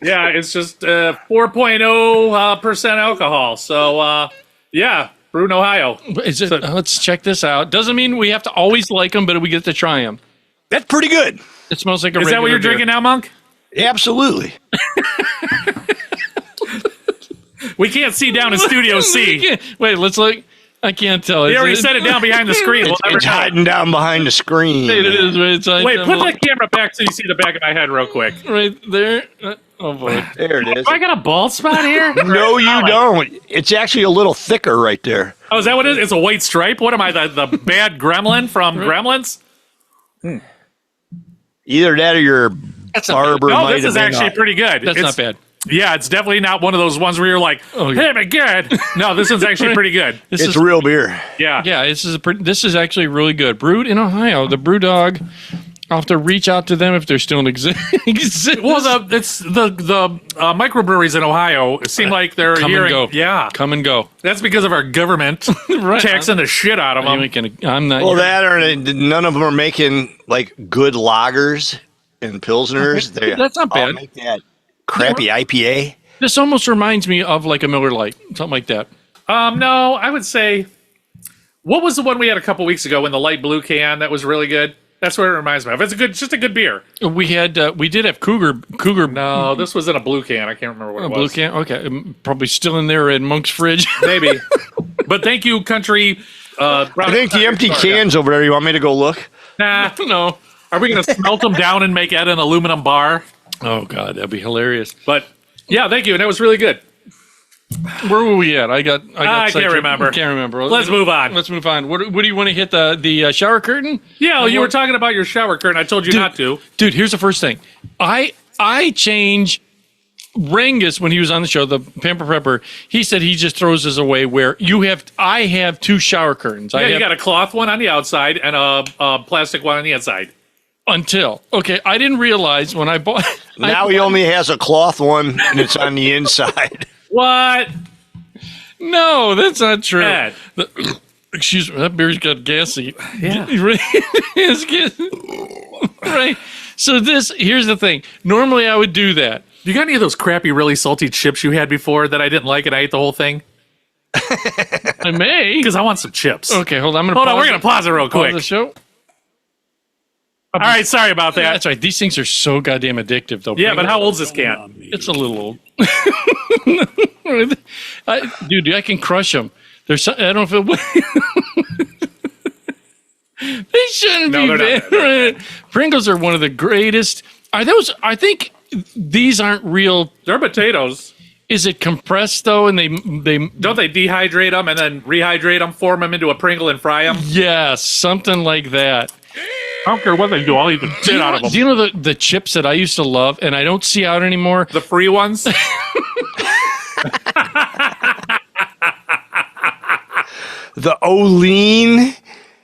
Yeah, it's just 4.0% alcohol. So, yeah, brewed in Ohio. Is it? Let's check this out. Doesn't mean we have to always like them, but we get to try them. That's pretty good. It smells like a Is that what you're drinking now, Monk? Absolutely. We can't see down in Studio C. Wait, let's look. I can't tell. He already set it down behind the screen. It's hiding down behind the screen. It is. Wait, put the camera back so you see the back of my head real quick. Right there. Oh, boy. There it is. Do I got a bald spot here? No, you don't. It's actually a little thicker right there. Oh, is that what it is? It's a white stripe? What am I, the bad gremlin from Gremlins? Either that or your barber No, might this have is been actually up. pretty good. That's not bad. Yeah, it's definitely not one of those ones where you're like, hey, but good. No, this one's actually pretty good. It's real beer. Yeah. Yeah, this is actually really good. Brewed in Ohio. The Brewdog. I'll have to reach out to them if they're still in existence. Well, the microbreweries in Ohio seem like they're Come here. and go. Yeah. Come and go. That's because of our government Right. taxing the shit out of them. I'm not. Well, that or none of them are making like good lagers and pilsners. That's not bad. All make that crappy IPA. This almost reminds me of like a Miller Lite, something like that. No, I would say, what was the one we had a couple weeks ago in the light blue can that was really good? That's what it reminds me of. It's just a good beer. We did have Cougar. No, this was in a blue can. I can't remember what it was. Blue can. Okay, probably still in there in Monk's fridge. Maybe. But thank you, country. I think the empty cans over there. You want me to go look? Nah. No. Are we going to smelt them down and make Ed an aluminum bar? Oh God, that'd be hilarious. But yeah, thank you, and it was really good. Where were we at? I can't remember. Can't remember. Let's move on. Let's move on. What do you want to hit the shower curtain? Yeah, you were talking about your shower curtain. I told you not to. Dude, here's the first thing. I change Rangus when he was on the show, the Pamper Prepper. He said he just throws his away. Where I have two shower curtains. Yeah, you got a cloth one on the outside and a plastic one on the inside. I didn't realize when I bought. Now he only has a cloth one and it's on the inside. What? No, that's not true. Ed. Excuse me, that beer's got gassy. Yeah. It's good. Right. So here's the thing. Normally I would do that. You got any of those crappy, really salty chips you had before that I didn't like and I ate the whole thing? I may. Because I want some chips. Okay, hold on. We're going to pause it real Pause quick. the show. All right, sorry about Yeah, that. that's right. These things are so goddamn addictive, though. Yeah, but how old's this can? It's a little old. Dude, I can crush them. There's some, I don't feel. They shouldn't No, be they're not. banned. Pringles are one of the greatest. Are those? I think these aren't real. They're potatoes. Is it compressed though? And they Don't they dehydrate them and then rehydrate them, form them into a Pringle and fry them? yes, something like that. I don't care what they do. I'll eat the shit out of them. Do you know the chips that I used to love and I don't see out anymore? The free ones? The Olean.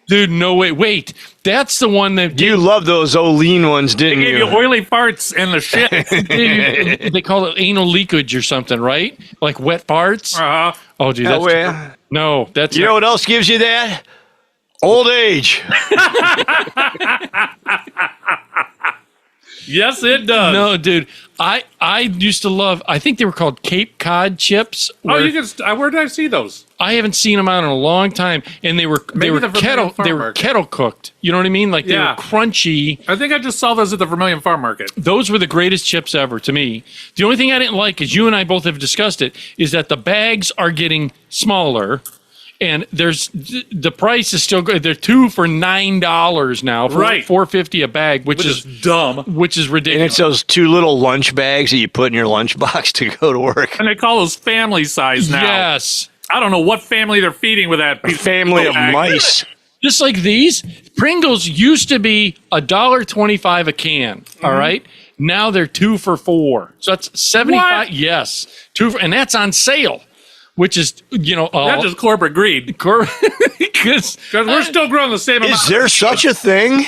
Dude, no way. Wait, that's the one that You loved those Olean ones, didn't Gave you you? oily farts and the shit. they call it anal leakage or something, right? Like wet farts. Uh-huh. Oh, dude, that's Oh, yeah. no, that's You know what else gives you that? Old age. Yes, it does. no, dude. I used to love. I think they were called Cape Cod chips. Oh, where- you can. Where did I see those? I haven't seen them out in a long time, and they were Maybe the Vermilion kettle Farm they were Market. kettle cooked. You know what I mean? Like they Yeah. were crunchy. I think I just saw those at the Vermilion Farm Market. Those were the greatest chips ever to me. The only thing I didn't like, is you and I both have discussed it, is that the bags are getting smaller, and the price is still good. They're 2 for $9 now, for Right. $4.50 a bag, which is dumb. which is And ridiculous. it's those 2 little lunch bags that you put in your lunchbox to go to work. And they call those family size now. Yes. I don't know what family they're feeding with that piece Family of bag. mice. Just like these, Pringles used to be $1.25 a can. All right. Now they're 2 for $4. So that's 75. What? Yes. 2 for, and that's on sale, which is, That's just corporate greed. because Because we're still growing the same amount. Is there such a thing?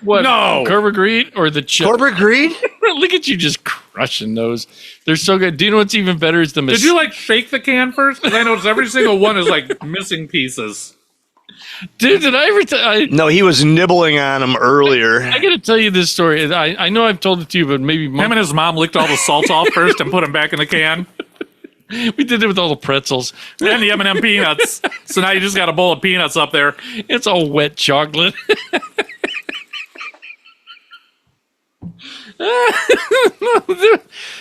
what? No. Corporate greed or the chip? Corporate greed? Look at you just crushing those. They're so good. Do you know what's even better is the Did you shake the can first? Because I noticed every single one is missing pieces. dude? Did I ever? No, he was nibbling on them earlier. I got to tell you this story. I know I've told it to you, but maybe Him and his mom licked all the salt off first and put them back in the can. we did it with all the pretzels. And the M&M peanuts. So now you just got a bowl of peanuts up there. It's all wet chocolate.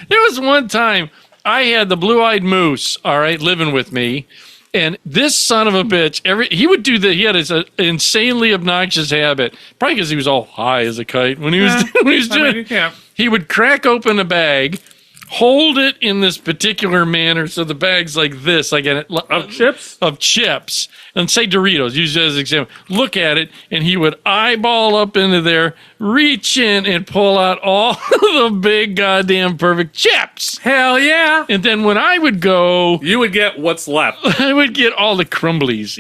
There was one time I had the blue-eyed moose, all right, living with me, and this son of a bitch, he had his insanely obnoxious habit, probably because he was all high as a kite when he was doing it. Yeah. He would crack open a bag, hold it in this particular manner, so the bag's like this, like Of chips? of chips, and say Doritos, use it as an example. Look at it, and he would eyeball up into there, reach in, and pull out all the big goddamn perfect chips. Hell yeah. And then when I would go, You would get what's left. I would get all the crumblies,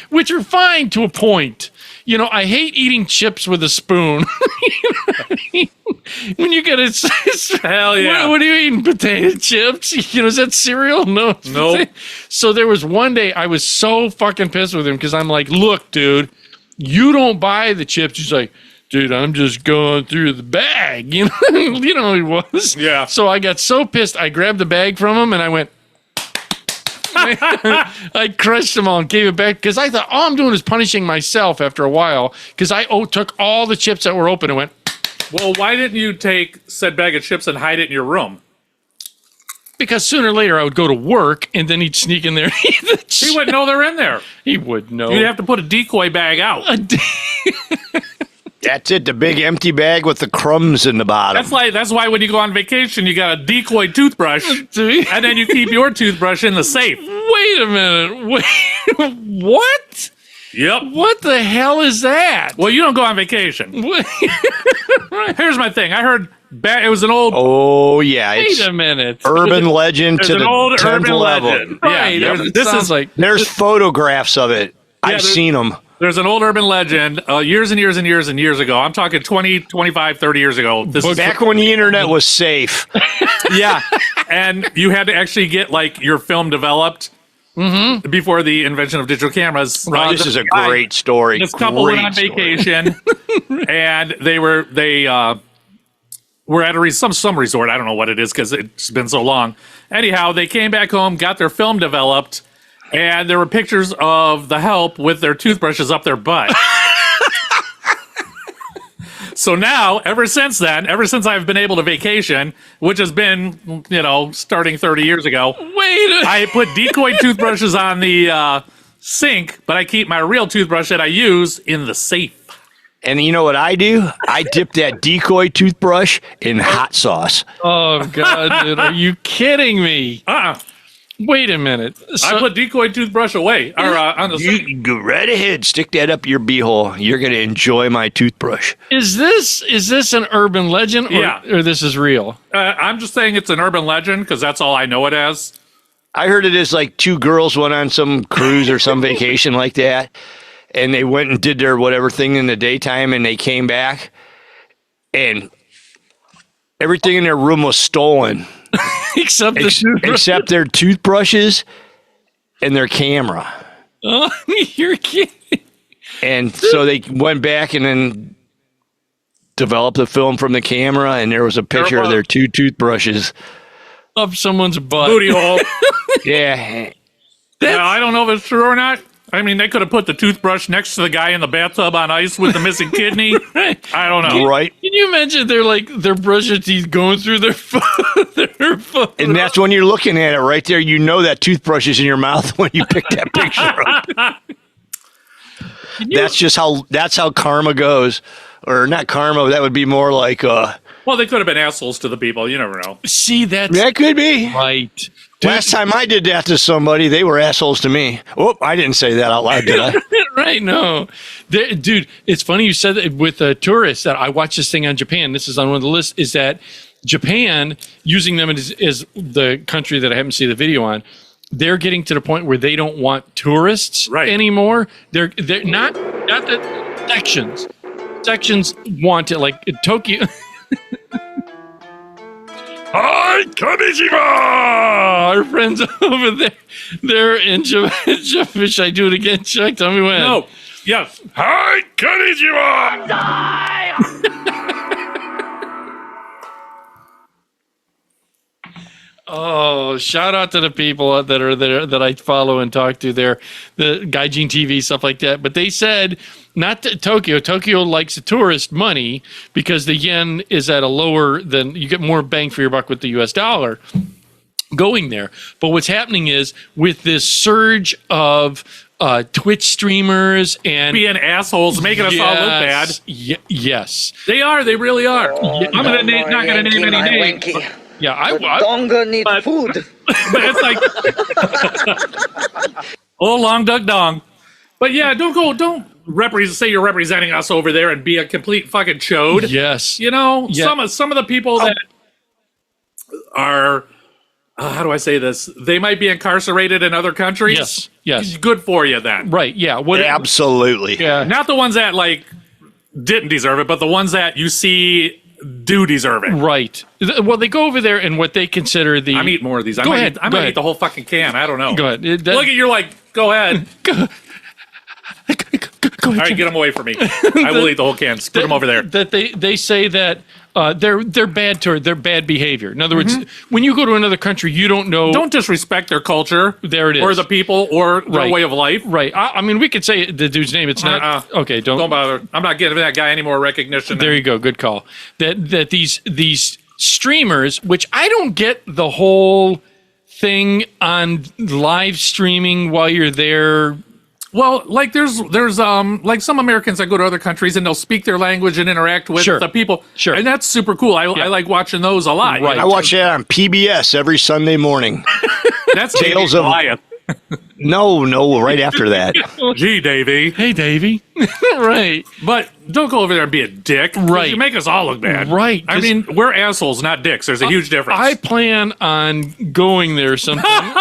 which are fine to a point. I hate eating chips with a spoon. When you get it, Hell yeah. What are you eating? Potato chips? Is that cereal? No. it's Nope. potato- So there was one day I was so fucking pissed with him because I'm like, look, dude, you don't buy the chips. He's like, dude, I'm just going through the bag. You know he was. Yeah. So I got so pissed. I grabbed the bag from him and I went. I crushed them all and gave it back because I thought all I'm doing is punishing myself after a while because I took all the chips that were open and went. Well, why didn't you take said bag of chips and hide it in your room? Because sooner or later I would go to work and then he'd sneak in there and eat the chips. He wouldn't know they're in there. He would know. You'd have to put a decoy bag out. That's it, the big empty bag with the crumbs in the bottom. That's why when you go on vacation, you got a decoy toothbrush, and then you keep your toothbrush in the safe. Wait a minute. Wait. What? Yep. What the hell is that? Well, you don't go on vacation. What? Here's my thing. I heard it was an old. Oh, yeah. Wait It's a minute. urban legend There's to an the old 10th urban level. legend. Right. Yeah. This is like There's photographs of it. I've there's- seen them. There's an old urban legend years and years and years and years ago. I'm talking 20, 25, 30 years ago. This is Back when the internet was safe. yeah. And you had to actually get your film developed before the invention of digital cameras. This is a great story. This couple went on Great story. vacation, and they were at some resort. I don't know what it is because it's been so long. Anyhow, they came back home, got their film developed, and there were pictures of the help with their toothbrushes up their butt. So now, ever since I've been able to vacation, which has been, starting 30 years ago, I put decoy toothbrushes on the sink, but I keep my real toothbrush that I use in the safe. And you know what I do? I dip that decoy toothbrush in hot sauce. Oh, God, dude. Are you kidding me? Wait a minute. I put decoy toothbrush away on the sink. You go right ahead. Stick that up your beehole. You're going to enjoy my toothbrush. Is this an urban legend or this is real? I'm just saying it's an urban legend because that's all I know it as. I heard it is like two girls went on some cruise or some vacation like that. And they went and did their whatever thing in the daytime, and they came back, and everything in their room was stolen. Except their toothbrushes and their camera. Oh, you're kidding. And so they went back and then developed the film from the camera, and there was a picture of their two toothbrushes. Up someone's butt. Booty hole. Yeah. I don't know if it's true or not. I mean, they could have put the toothbrush next to the guy in the bathtub on ice with the missing kidney. I don't know. Right. Can you imagine they're brushing teeth going through their foot? And that's when you're looking at it right there. You know that toothbrush is in your mouth when you pick that picture up. That's how karma goes. Or not karma, that would be more like well, they could have been assholes to the people. You never know. See, that could be. Right. Last time I did that to somebody, they were assholes to me. Oh, I didn't say that out loud, did I? Right, no. Dude, it's funny you said that with tourists that I watched this thing on Japan. This is on one of the lists, is that Japan, using them as the country that I haven't seen the video on, they're getting to the point where they don't want tourists anymore. They're not the sections. Sections want it, like Tokyo. Hi, konnichiwa! Our friends over there, they're in Japan. Should I do it again, Chuck? Tell me when. No. Yes. Hi, konnichiwa! Oh, shout out to the people that are there that I follow and talk to there, the Gaijin TV, stuff like that. But they said, not that Tokyo. Tokyo likes the tourist money because the yen is at a lower than, you get more bang for your buck with the US dollar going there. But what's happening is with this surge of Twitch streamers and being assholes, making us all look bad. Yes. They are. They really are. I'm not going to name any names. Yeah, I Donga need food. But it's like, oh, long duck dong. But yeah, don't say you're representing us over there and be a complete fucking chode. Yes. You know, some of the people that are, how do I say this? They might be incarcerated in other countries. Yes. Good for you then. Right, yeah. Absolutely. Yeah. Not the ones that like didn't deserve it, but the ones that you see do deserve it. Right. Well, they go over there and what they consider I'm eating more of these. I might eat the whole fucking can. I don't know. Go ahead. Look at you're like, go ahead. Go ahead. All right, get them away from me. I will eat the whole can. Put them over there. That they say that they're bad their bad behavior. In other words, when you go to another country, you don't know. Don't disrespect their culture. There it is. Or the people or their way of life. Right. I mean, we could say the dude's name. It's not. Okay. Don't bother. I'm not giving that guy any more recognition. There you go. Good call. That these streamers, which I don't get the whole thing on live streaming while you're there. Well, like there's like some Americans that go to other countries and they'll speak their language and interact with the people. Sure. And that's super cool. I like watching those a lot. Right. I watch that on PBS every Sunday morning. That's Tales of Goliath. No, right after that. Gee, Davey. Hey, Davey. Right. But don't go over there and be a dick. Right. You make us all look bad. Right. I mean, we're assholes, not dicks. There's a huge difference. I plan on going there sometime.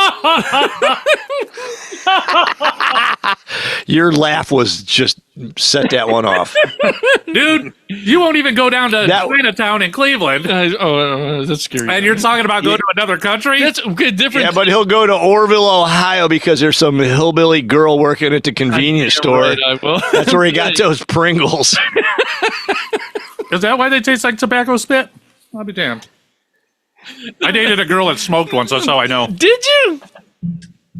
Your laugh was just set that one off. Dude, you won't even go down to Chinatown in Cleveland. That's scary. And you're talking about going to another country? That's good difference. Yeah, but he'll go to Orville, Ohio because there's some hillbilly girl working at the convenience store. Right, I will. That's where he got those Pringles. Is that why they taste like tobacco spit? I'll be damned. I dated a girl that smoked once. That's how I know. Did you?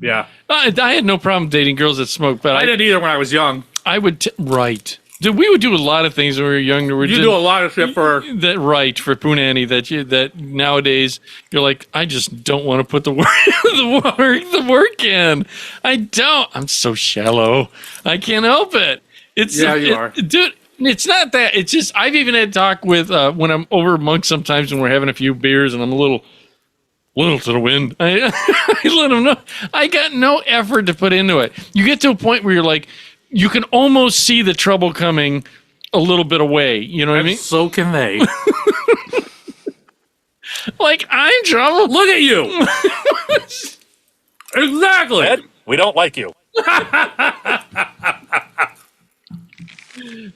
Yeah. I had no problem dating girls that smoked, but I didn't either when I was young. I would. Right. Dude, we would do a lot of things when we were younger. You do a lot of shit for that, right? For Punani, that nowadays you're like, I just don't want to put the work, the work in. I don't. I'm so shallow. I can't help it. It's you are, dude. It's not that. It's just I've even had talk with when I'm over at Monk sometimes when we're having a few beers and I'm a little to the wind. I let them know I got no effort to put into it. You get to a point where you're like, you can almost see the trouble coming a little bit away. You know what I mean? So can they. Like, I'm trouble. Look at you. Exactly. Ed, we don't like you.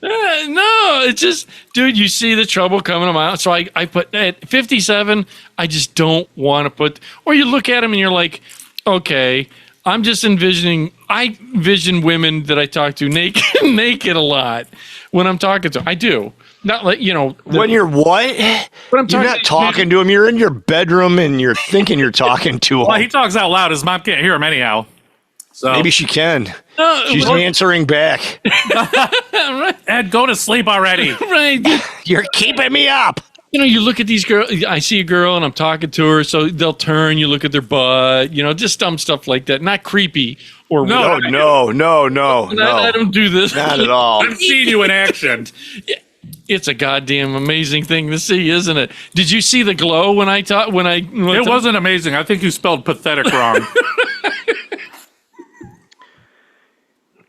No, it's just, dude, you see the trouble coming a mile. So I put at 57, I just don't want to put, or you look at them and you're like, okay, I'm just I envision women that I talk to naked a lot when I'm talking to them. I do. Not like, when you're what? But You're not talking to him. You're in your bedroom and you're thinking you're talking to him. Well, he talks out loud. His mom can't hear him anyhow. So Maybe she can. She's answering back. Right. Ed, go to sleep already. Right. You're keeping me up. You look at these girls, I see a girl and I'm talking to her, so they'll turn, you look at their butt, just dumb stuff like that. Not creepy or No. I don't do this. Not at all. I've seen you in action. It's a goddamn amazing thing to see, isn't it? Did you see the glow when I taught? It wasn't amazing. I think you spelled pathetic wrong.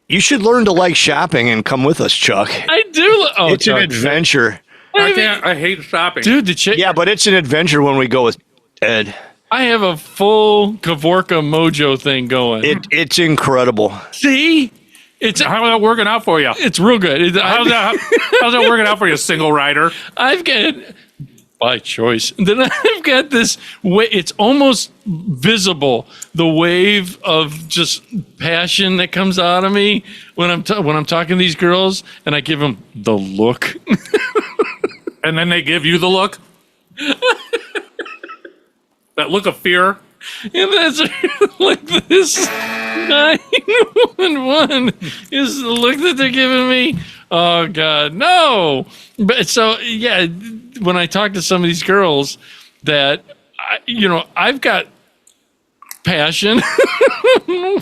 You should learn to like shopping and come with us, Chuck. I do. Oh, It's an adventure. I hate shopping. dude. The chick. Yeah, but it's an adventure when we go with Ed. I have a full Kavorka mojo thing going. It's incredible. See, how's that working out for you? It's real good. How's that working out for you, single rider? I've got, by choice, then I've got this way. It's almost visible, the wave of just passion that comes out of me when I'm talking to these girls, and I give them the look. And then they give you the look? That look of fear? And that's like this 911 is the look that they're giving me. Oh God, no! But so yeah, when I talk to some of these girls, that I've got passion. Why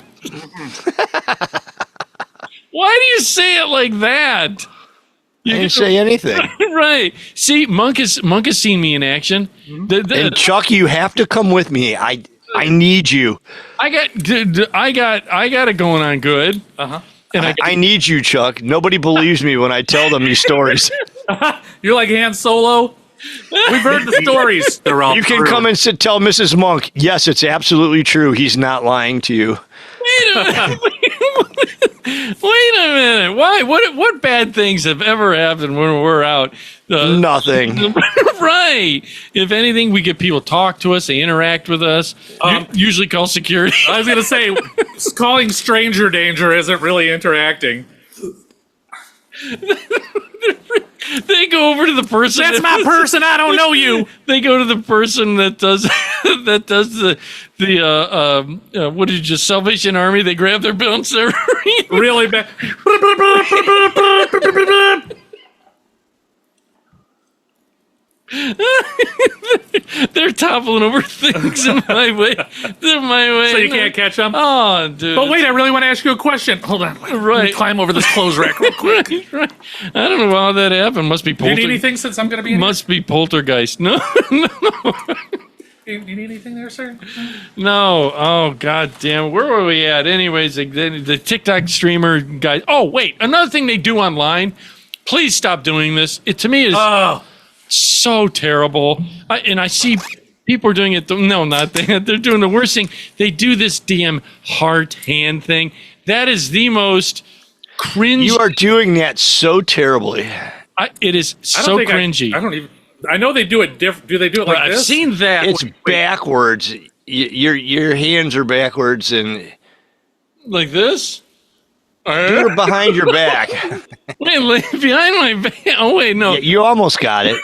do you say it like that? I didn't say anything. Right. See, Monk has seen me in action. And Chuck, you have to come with me. I need you. I got it going on good. Uh-huh. And I need you, Chuck. Nobody believes me when I tell them these stories. You're like Han Solo. We've heard the stories. They're all You can true. come and tell Mrs. Monk, yes, it's absolutely true. He's not lying to you. Wait a minute. Wait a minute. Why? What bad things have ever happened when we're out? Nothing. Right. If anything, we get people talk to us. They interact with us. Usually call security. I was going to say, calling stranger danger isn't really interacting. They go over to the person. That's my person. I don't know you. They go to the person that does the what did you just Salvation Army? They grab their belts. They're Really bad. They're toppling over things in my way. They're my way. So you can't catch them? Oh, dude. But wait, I really want to ask you a question. Hold on. Let me climb over this clothes rack real quick. Right. I don't know how that happened. Must be Do you need anything since I'm going to be in Must be poltergeist. No. here? Do you need anything there, sir? No. Oh, God damn. Where were we at? Anyways, the TikTok streamer guys. Oh, wait. Another thing they do online. Please stop doing this. It to me is so terrible. I see people are doing it. No, not that. They're doing the worst thing. They do this damn heart hand thing. That is the most cringe. You are doing that so terribly. It is so cringy. I don't even. I know they do it different. Do they do it like I've this? seen that. It's backwards. Your hands are backwards and like this. do it behind your back. Wait, behind my back. Oh wait, no. Yeah, you almost got it.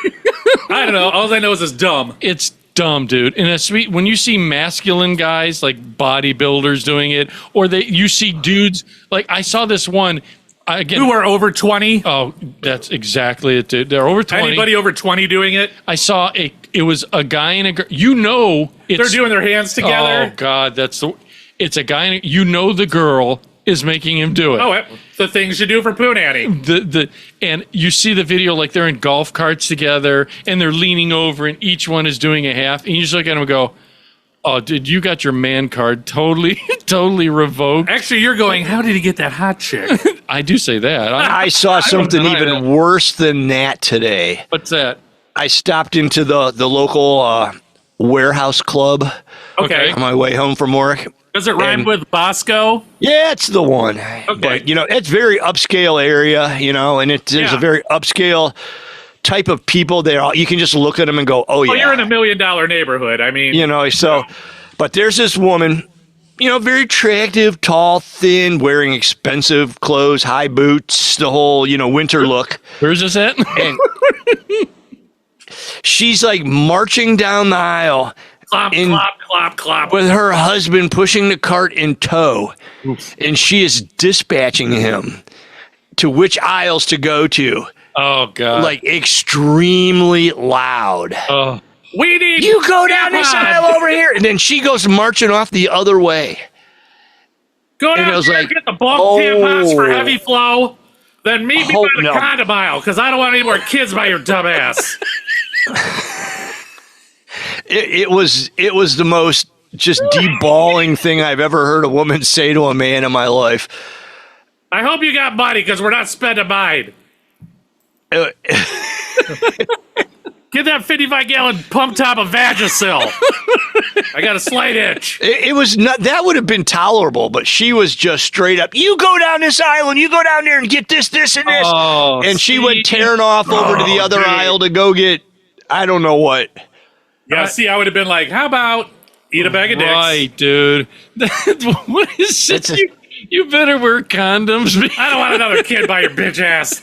I don't know. All I know is it's dumb. It's dumb, dude. And it's sweet when you see masculine guys like bodybuilders doing it, or you see dudes like I saw this one. again, Who are over 20? oh, that's exactly it, dude. They're over 20. Anybody over 20 doing it? I saw it was a guy and a girl. You know, it's, They're doing their hands together. Oh God, it's a guy. And you know, the girl is making him do it. Oh, the things you do for Poo Nanny. And you see the video like they're in golf carts together and they're leaning over and each one is doing a half, and you just look at them and go, "Oh, dude, you got your man card totally revoked." Actually, you're going, how did he get that hot chick? I do say that. I saw something deny even that. worse than that today. What's that? I stopped into the local warehouse club Okay. on my way home from work. Does it rhyme And- with Bosco? Yeah, it's the one. But, it's very upscale area, and there's Yeah. a very upscale type of people there. You can just look at them and go, oh, yeah. Well, you're in $1 million neighborhood. I mean, But there's this woman, very attractive, tall, thin, wearing expensive clothes, high boots, the whole, winter look. Where's this at? And she's like marching down the aisle clop, clop, clop, clop. with her husband pushing the cart in tow. And she is dispatching him to which aisles to go to. Oh God! Like extremely loud. Oh, We need You go down this Come on. aisle over here. And then she goes marching off the other way. Go And down it was there like, and get the bulk oh. tampons for heavy flow. Then meet me Hope by the no. condom aisle, because I don't want any more kids by your dumb ass. It was the most just deballing thing I've ever heard a woman say to a man in my life. I hope you got money, because we're not spending mine. Uh, Get that 55-gallon pump top of Vagisil. I got a slight itch. It was not, that would have been tolerable, but she was just straight up, you go down this aisle and you go down there and get this, this, and this. Oh, and she see? went tearing off over to the other dude. aisle to go get, I don't know what. Yeah, see, I would have been like, how about eat a bag of dicks? right, dude. What is It's it? a- You better wear condoms. I don't want another kid by your bitch ass.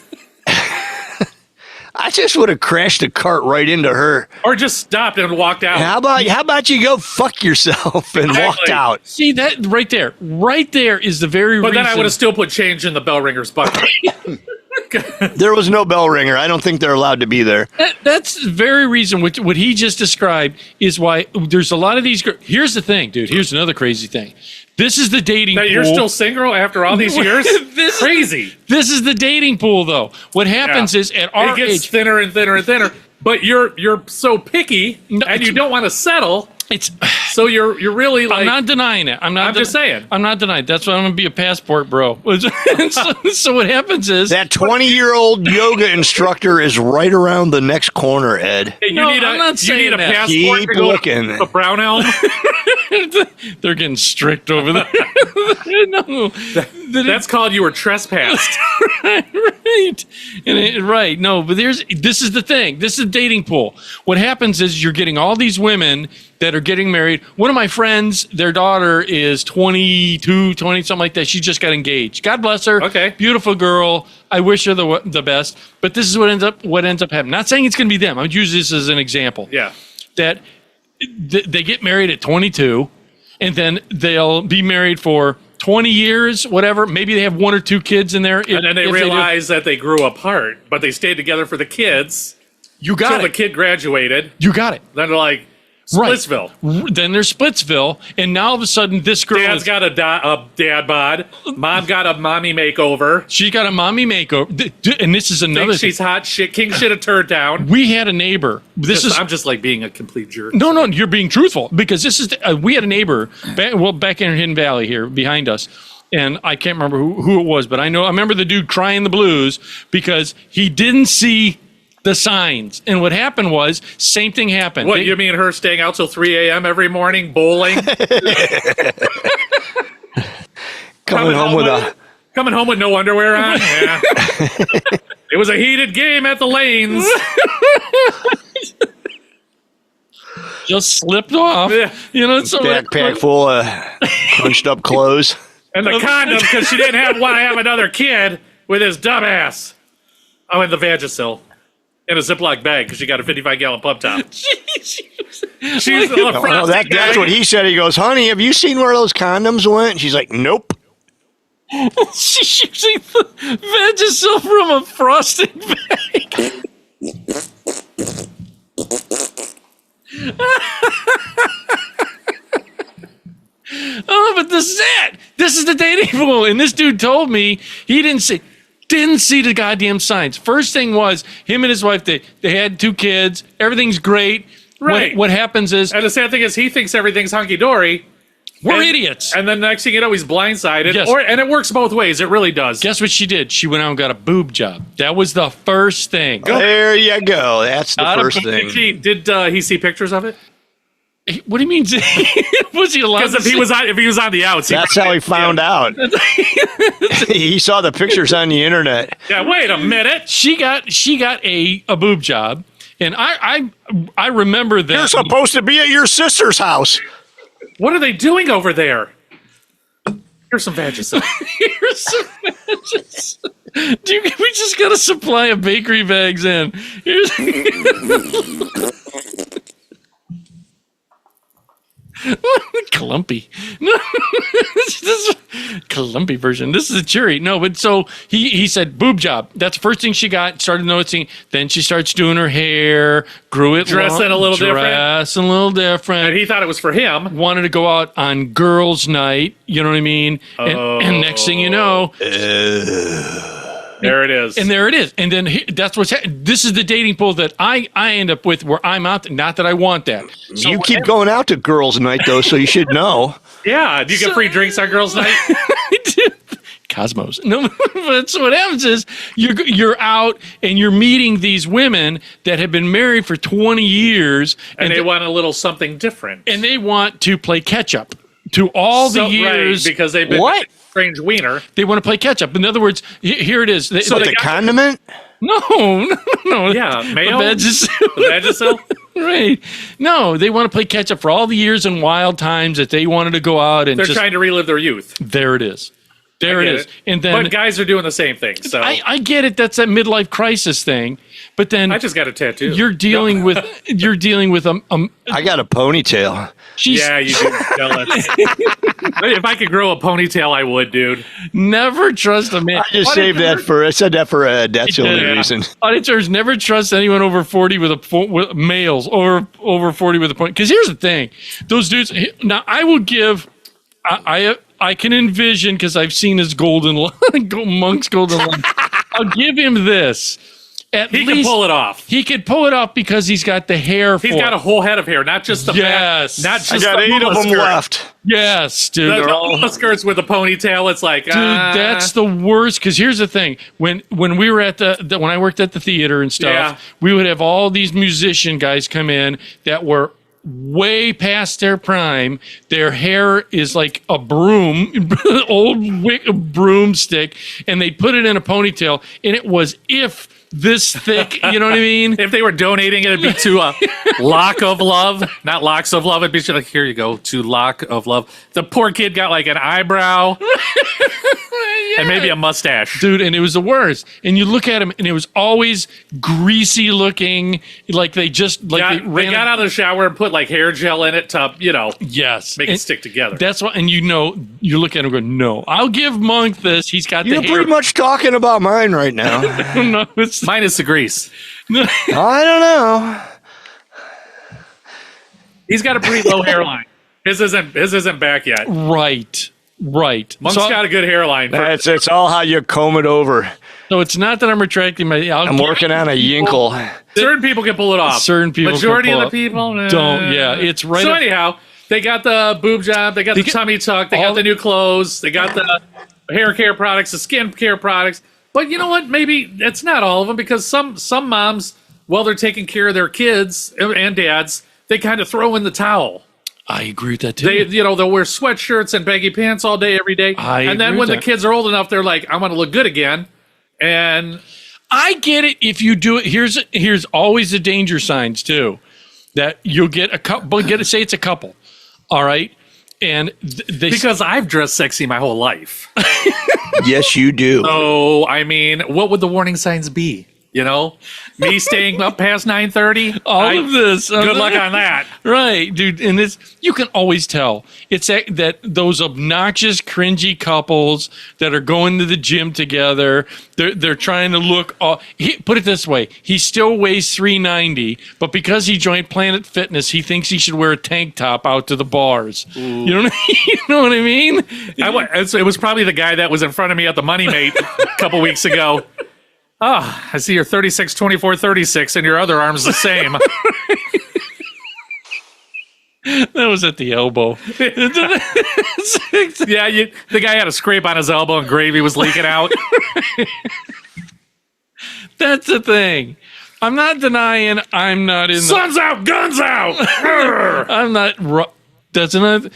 I just would have crashed the cart right into her. Or just stopped and walked out. How about you go fuck yourself and walked Exactly. out? See that right there? Right there is the very But reason. then I would have still put change in the bell ringer's bucket. There was no bell ringer. I don't think they're allowed to be there. That's the very reason what he just described is why there's a lot of these girls. Here's the thing, dude. Here's another crazy thing. This is the dating That pool. you're still single after all these years? This- Crazy. This is the dating pool, though. What happens Yeah. is at our It gets age, thinner and thinner and thinner. But you're so picky No, and you it's- don't want to settle. it's. So you're really like I'm not denying it. I'm just saying. I'm not denying. That's why I'm gonna be a passport bro. so what happens is That 20-year-old yoga instructor is right around the next corner, Ed. you No, need I'm not you need saying a that. passport Keep to go looking. to Brown Elm. they're getting strict over there. No, That's called you were trespassed. right. Right. No, but this is the thing. This is a dating pool. What happens is you're getting all these women that are getting married. One of my friends, their daughter is 22, 20, something like that. She just got engaged. God bless her. Okay. Beautiful girl. I wish her the best. But this is what ends up happening. Not saying it's going to be them. I'm using this as an example. Yeah. That they get married at 22 and then they'll be married for 20 years, whatever. Maybe they have one or two kids in there. And then they realize that they grew apart, but they stayed together for the kids. You Until got the it. kid graduated. You got it. Then they're like, Right. Splitsville. Then there's Splitsville, and now all of a sudden this girl Dad's got a dad bod. Mom got a mommy makeover. she's got a mommy makeover, and this is another Thinks she's hot shit. King shit a turd down. We had a neighbor. I'm just like being a complete jerk. No, you're being truthful because this is we had a neighbor back in Hidden Valley here behind us. And I can't remember who it was, but I remember the dude crying the blues because he didn't see the signs. And what happened was, same thing happened. What, you mean her staying out till 3 a.m. every morning bowling? Coming home with no underwear on? Yeah. It was a heated game at the lanes. just slipped off. Yeah. So backpack full of crunched up clothes. And the condom, because she didn't want to have another kid with his dumb ass. Oh, and the Vagisil. In a Ziploc bag, because she got a 55-gallon pump top. She's the Well, that's what he said. He goes, honey, have you seen where those condoms went? And she's like, nope. She's using the Vagisil from a frosting bag. Oh, but this is it. This is the dating pool. And this dude told me he didn't see the goddamn signs. First thing was him and his wife, they had 2 kids. Everything's great. Right. What happens is And the sad thing is, he thinks everything's hunky dory. we're idiots. And then the next thing you know, he's blindsided. Yes. And it works both ways. It really does. Guess what she did? She went out and got a boob job. That was the first thing. There you go. That's the Not a first big thing. Did he see pictures of it? What do you mean? Was he allowed? Because if he was on the outs, That's how he found out. He saw the pictures on the internet. Yeah, wait a minute. She got a boob job, and I remember that. You're supposed to be at your sister's house. What are they doing over there? Here's some Vagisil. Here's some matches. We just got a supply of bakery bags in. Here's Clumpy. No, this is Clumpy version. This is a cherry. No, but so he said boob job. That's the first thing she got. Started noticing. Then she starts doing her hair, grew it, Dressing a little different. dressing a little different. And he thought it was for him. Wanted to go out on girls' night. You know what I mean? And next thing you know. There it is. And there it is. And then that's what's this is the dating pool that I end up with where I'm out. Not that I want that. So You keep going out to girls' night, though, so you should know. Yeah. Do you get free drinks on girls' night? Cosmos. No, but so what happens is you're out and you're meeting these women that have been married for 20 years. And they want a little something different. And they want to play catch up to all the years. Right, because they've been What? strange wiener. They want to play catch up. In other words, here it is. So The condiment? No. Yeah, mayo? The Vagisil. The Vagisil? Right. No, they want to play catch up for all the years and wild times that they wanted to go out and They're just, trying to relive their youth. there it is. There I it get is. it. And then But guys are doing the same thing. So I get it. That's that midlife crisis thing. But then I just got a tattoo. you're dealing with I got a ponytail. she's Yeah, you do. Jealous. If I could grow a ponytail, I would, dude. never trust a man. I just saved that for. I said that for that's the only Yeah. reason. Auditors never trust anyone over 40 with males over 40 with a point. Because here's the thing, those dudes. Now I will give. I can envision because I've seen his golden monk's golden line. I'll give him this. At He least can pull it off. He could pull it off because he's got the hair. He's for got a whole head of hair, not just the Yes. back, not just I got the 8 of hula them skirt. left. Yes, dude. The They're all- hula skirts with a ponytail. It's like, Dude, that's the worst. Because here's the thing: when we were at when I worked at the theater and stuff, Yeah. we would have all these musician guys come in that were way past their prime. Their hair is like a broom, broomstick, and they put it in a ponytail, and it was this thick. You know what I mean? If they were donating it, it'd be to a lock of love, not locks of love. It'd be just like, here you go, to lock of love. The poor kid got like an eyebrow and maybe a mustache. Dude, and it was the worst. And you look at him, and it was always greasy looking, like they just They ran. got out of the shower and put like hair gel in it to, Yes, make And it stick together. That's what, and you look at him and go, no, I'll give Monk this. He's got You're the hair. pretty much talking about mine right now. No, it's Mine is the grease. I don't know. He's got a pretty low hairline. His isn't back yet. right. Monk's So, got a good hairline. It's all how you comb it over. so it's not that I'm retracting my. I'm working on a yinkle. Certain people can pull it off. Certain people Majority can pull of the people don't. Yeah, it's right. So up- anyhow, they got the boob job, they got the tummy tuck, they got the new clothes, they got the hair care products, the skin care products. But you know what? Maybe it's not all of them because some moms, while they're taking care of their kids and dads, they kind of throw in the towel. I agree with that too. They'll wear sweatshirts and baggy pants all day, every day. And then agree when with the that. kids are old enough, they're like, I want to look good again. And I get it if you do it. Here's always the danger signs too, that you'll get a couple. Say it's a couple, all right, and because I've dressed sexy my whole life. Yes, you do. So, I mean, what would the warning signs be? You know, me staying up past 9:30. All of this. Good luck on that. Right, dude. And this, you can always tell. It's that those obnoxious, cringy couples that are going to the gym together. They're trying to look. Put it this way: he still weighs 390, but because he joined Planet Fitness, he thinks he should wear a tank top out to the bars. You know what I mean? It was probably the guy that was in front of me at the Money Mate a couple weeks ago. Oh, I see your 36, 24, 36, and your other arm's the same. That was at the elbow. Yeah, the guy had a scrape on his elbow and gravy was leaking out. That's the thing. I'm not denying I'm not in the... Sun's out, guns out! I'm not... That's another...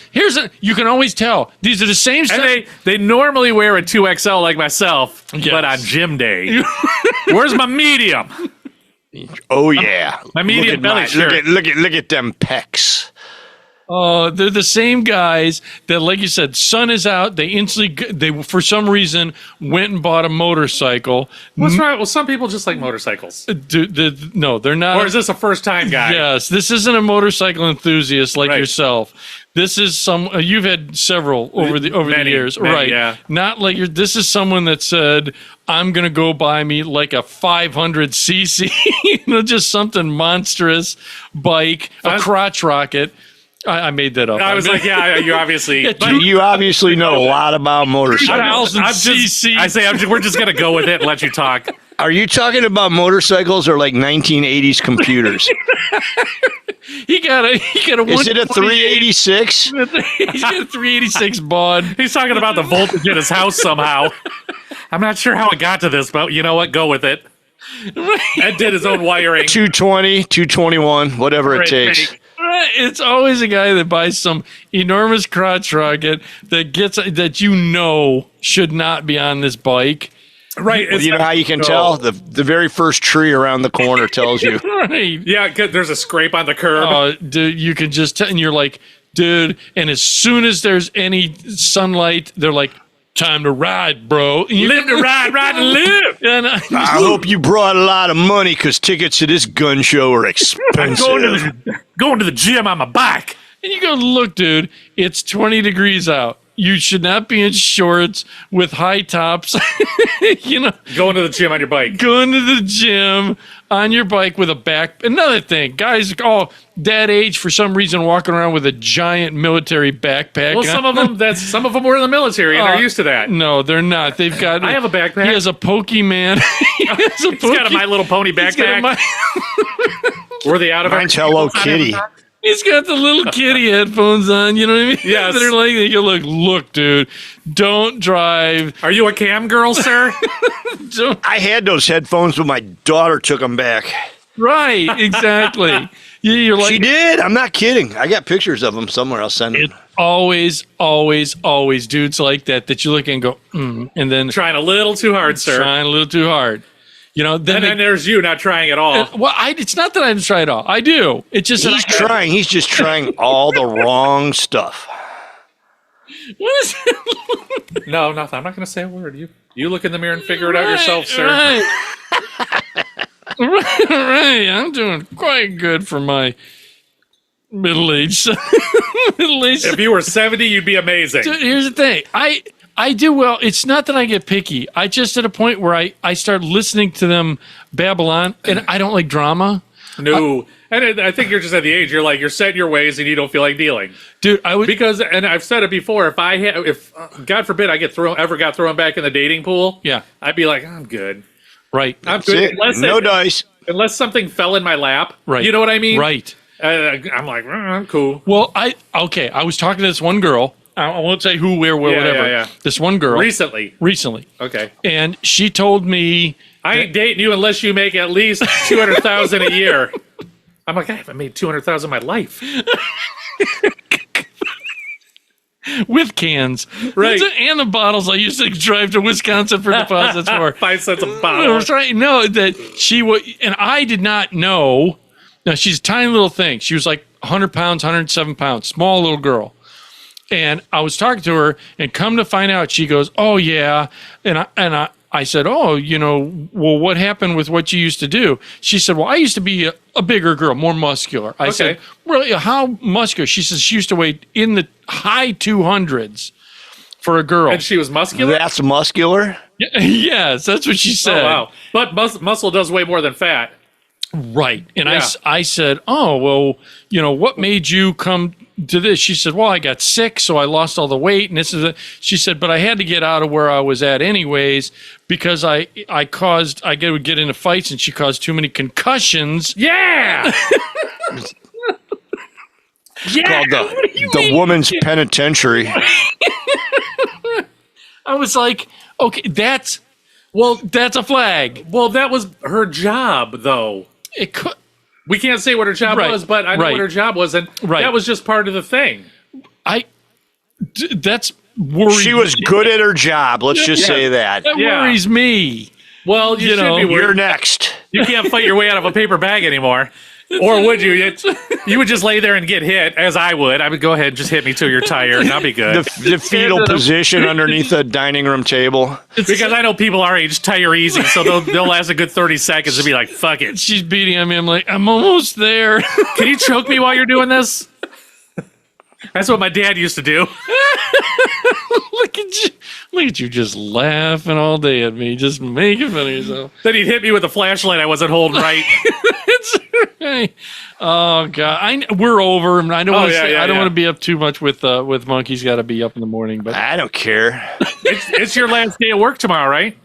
You can always tell. These are the same... And they normally wear a 2XL like myself, Yes. but on gym day. Where's my medium? Oh yeah, My medium belly shirt. Look at them pecs. They're the same guys that, like you said, sun is out. They instantly, for some reason, went and bought a motorcycle. What's right? Well, some people just like motorcycles. No, they're not. Or is this a first-time guy? Yes, this isn't a motorcycle enthusiast like Right. yourself. This is you've had several over the years, many, right? yeah. Not like this is someone that said, "I'm gonna go buy me like a 500cc, just something monstrous bike, a crotch rocket." I made that up. I was like, yeah, you obviously. You obviously know a lot about motorcycles. 2,000 cc. We're just gonna go with it and let you talk. Are you talking about motorcycles or like 1980s computers? He got a Is it a 386? He's got a 386 bod. He's talking about the voltage in his house somehow. I'm not sure how it got to this, but you know what? Go with it. Ed did his own wiring. 220, 221, whatever it takes. It's always a guy that buys some enormous crotch rocket that should not be on this bike. Right. You know how you can tell? The very first tree around the corner tells you. Right. Yeah, 'cause there's a scrape on the curb. Dude, you can just tell, and you're like, dude, and as soon as there's any sunlight, they're like, time to ride, bro. Live to ride, ride to live. And I hope you brought a lot of money because tickets to this gun show are expensive. Going to the gym on my bike. And you go, look, dude, it's 20 degrees out. You should not be in shorts with high tops. Going to the gym on your bike. Going to the gym on your bike with a back. Another thing, guys, that age for some reason walking around with a giant military backpack. Well, some of them were in the military and they're used to that. No, they're not. They've got. I have a backpack. He has a Pokemon. He's got a My Little Pony backpack. Were they out of Mine's Hello Kitty. He's got the little kitty headphones on, you know what I mean? Yes. They're like, you look, dude, don't drive. Are you a cam girl, sir? I had those headphones, but my daughter took them back. Right, exactly. You're like, She did. I'm not kidding. I got pictures of them somewhere. I'll send them. it's always dudes like that you look and go, and then Trying a little too hard, sir. trying a little too hard. Then then there's you not trying at all. it's not that I didn't try it all. I do. It's just He's trying. He's just trying all the wrong stuff. What is it? No, nothing. I'm not going to say a word. You look in the mirror and figure it out yourself, sir. Right. I'm doing quite good for my middle-aged. If you were 70, you'd be amazing. Dude, here's the thing. I do well. It's not that I get picky. I just at a point where I start listening to them babble on, and I don't like drama. No. And I think you're just at the age, you're set in your ways and you don't feel like dealing. Dude, I would... Because, and I've said it before, if God forbid I ever got thrown back in the dating pool, Yeah. I'd be like, I'm good. Right. I'm That's good. it. No dice. Unless something fell in my lap. Right. You know what I mean? Right. I'm like, I'm cool. Well, I was talking to this one girl. I won't say who, where, whatever. Yeah. This one girl. Recently. Okay. Okay. And she told me... I ain't dating you unless you make at least $200,000 a year. I'm like, I haven't made $200,000 in my life. with cans. Right. And the bottles I used to drive to Wisconsin for deposits for. 5 cents a I bottle. was trying to know that she would... And I did not know... Now, she's a tiny little thing. She was like 100 pounds, 107 pounds. Small little girl. And I was talking to her, and come to find out, she goes, "Oh yeah," and I I said, oh, well, what happened with what you used to do? She said, well, I used to be a bigger girl, more muscular. I said, really, how muscular? She says she used to weigh in the high 200s for a girl. And she was muscular? That's muscular? Yes, that's what she said. Oh, wow. But muscle does weigh more than fat. Right. And Yeah. I said, oh, well, what made you come to this? She said, well, I got sick, so I lost all the weight. And she said, but I had to get out of where I was at anyways because I would get into fights and she caused too many concussions. Yeah! Called the woman's penitentiary. I was like, okay, that's a flag. Well, that was her job, though. It could. We can't say what her job Right. was, but I know Right. what her job was, and Right. that was just part of the thing. That's worries. She was good at her job. Let's just say that. That Yeah. worries me. Well, you should be You're worried. next. You can't fight your way out of a paper bag anymore. Or would you? You would just lay there and get hit, as I would. I would go ahead and just hit me till you're tired, and I'll be good. The fetal position underneath the dining room table. Because I know people our age tire easy, so they'll last a good 30 seconds and be like, fuck it. She's beating on me. I'm like, I'm almost there. Can you choke me while you're doing this? That's what my dad used to do. Look at you just laughing all day at me, just making fun of yourself. Then he'd hit me with a flashlight I wasn't holding right. Hey. Oh God, we're over. I don't want to say. I don't yeah. want to be up too much with Monkey's got to be up in the morning, but I don't care. It's your last day at work tomorrow, right?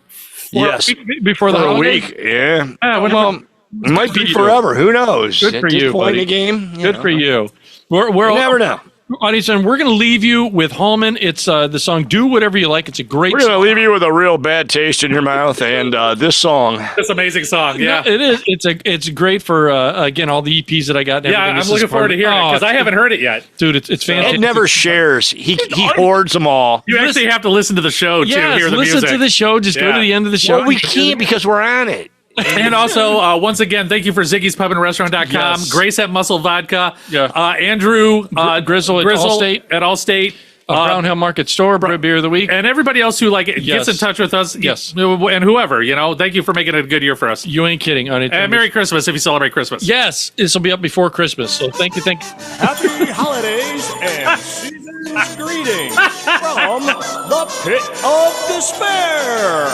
Yes. before the For a holiday. week. Yeah. Well, It might be for you. forever. Who knows? Good At for this you, point in buddy. the game. Good for you. We're You never know. audience, and we're going to leave you with Hallman. It's the song "Do Whatever You Like." It's a great We're song. going to leave you with a real bad taste in your mouth and this song. This amazing song, yeah. No, it is. It's great for again all the EPs that I got. And Yeah, everything. I'm This is looking forward to hearing it because I it's- haven't heard it yet. Dude, it's fantastic. Ed never shares. He hoards them all. You actually have to listen to the show to Yes, hear the listen music. to the show. Just go Yeah. to the end of the show. Well, we can't because we're on it. And also, once again, thank you for Ziggy's Pub and Restaurant.com, Yes. Grace at Muscle Vodka, Yeah. Andrew Grizzle at Allstate. at Allstate, Brown Hill Market Store, Beer of the Week. and everybody else who gets Yes. in touch with us. Yes. And whoever, thank you for making it a good year for us. You ain't kidding. And Merry Christmas if you celebrate Christmas. Yes, this will be up before Christmas. So thank you. Happy holidays and season's greetings from the Pit of Despair.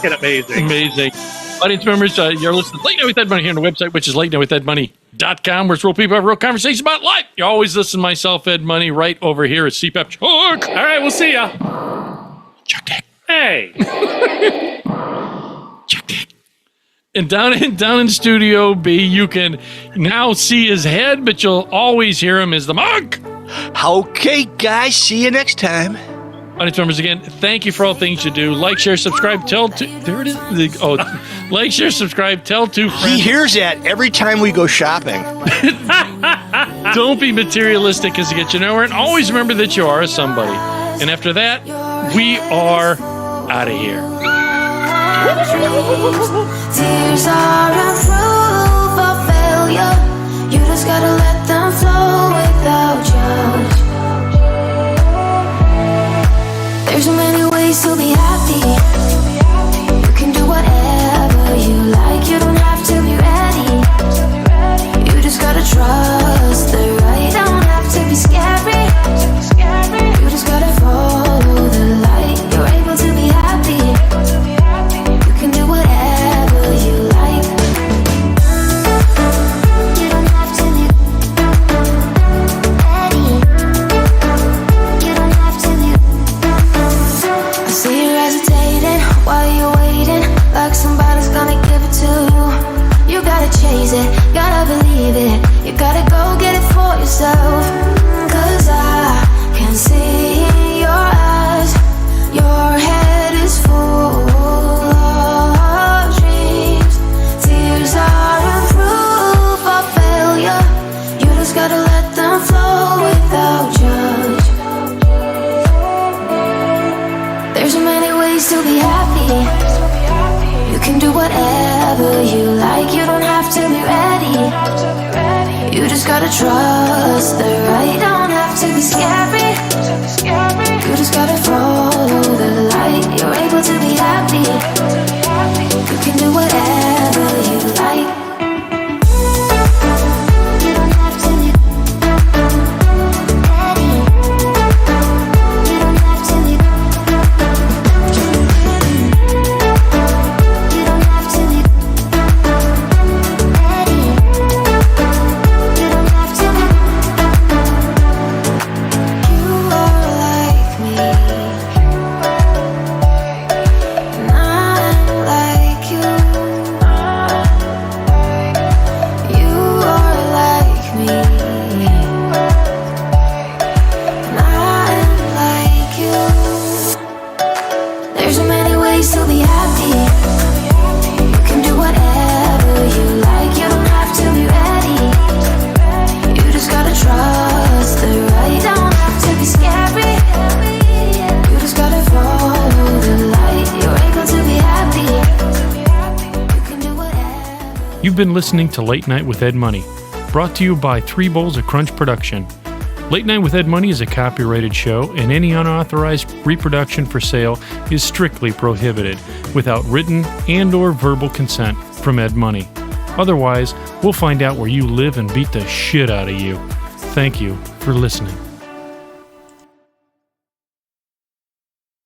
It's amazing. Amazing. Audience members, you're listening to Late Night with Ed Money here on the website, which is latenightwithedmoney.com, where it's real people have real conversations about life. You always listen to myself, Ed Money, right over here at CPAP Chuck. All right, we'll see ya. Chuck Dick. Hey. Chuck Dick. And down in Studio B, you can now see his head, but you'll always hear him as the monk. Okay, guys. See you next time. Audience members, again, thank you for all things you do. Like, share, subscribe, tell two. There it is. Like, share, subscribe, tell two He friends. hears that every time we go shopping. Don't be materialistic because it gets you nowhere. And always remember that you are a somebody. And after that, we are out of here. Tears are a proof of failure. You just gotta let them flow without judge. There's so many ways to be happy. You can do whatever you like. You don't have to be ready. You just gotta trust the right. Don't have to be scary. You just gotta follow the light. You're able to be happy. You can do whatever you like. You don't have to be ready. You don't have to be. I see you hesitating while you're waiting, like somebody's gonna give it to you. You gotta chase it, gotta believe it. You gotta go get it for yourself. 'Cause I can see in your eyes, your head is full of dreams. Tears are a proof of failure. You just gotta let them flow without judge. There's so many ways to be happy. You can do whatever you like. You don't have to be ready. You just gotta trust the right. Don't have to be scary. You just gotta follow the light. You're able to be happy. You've been listening to Late Night with Ed Money, brought to you by 3 Bowls of Crunch Production. Late Night with Ed Money is a copyrighted show, and any unauthorized reproduction for sale is strictly prohibited without written and/or verbal consent from Ed Money. Otherwise, we'll find out where you live and beat the shit out of you. Thank you for listening.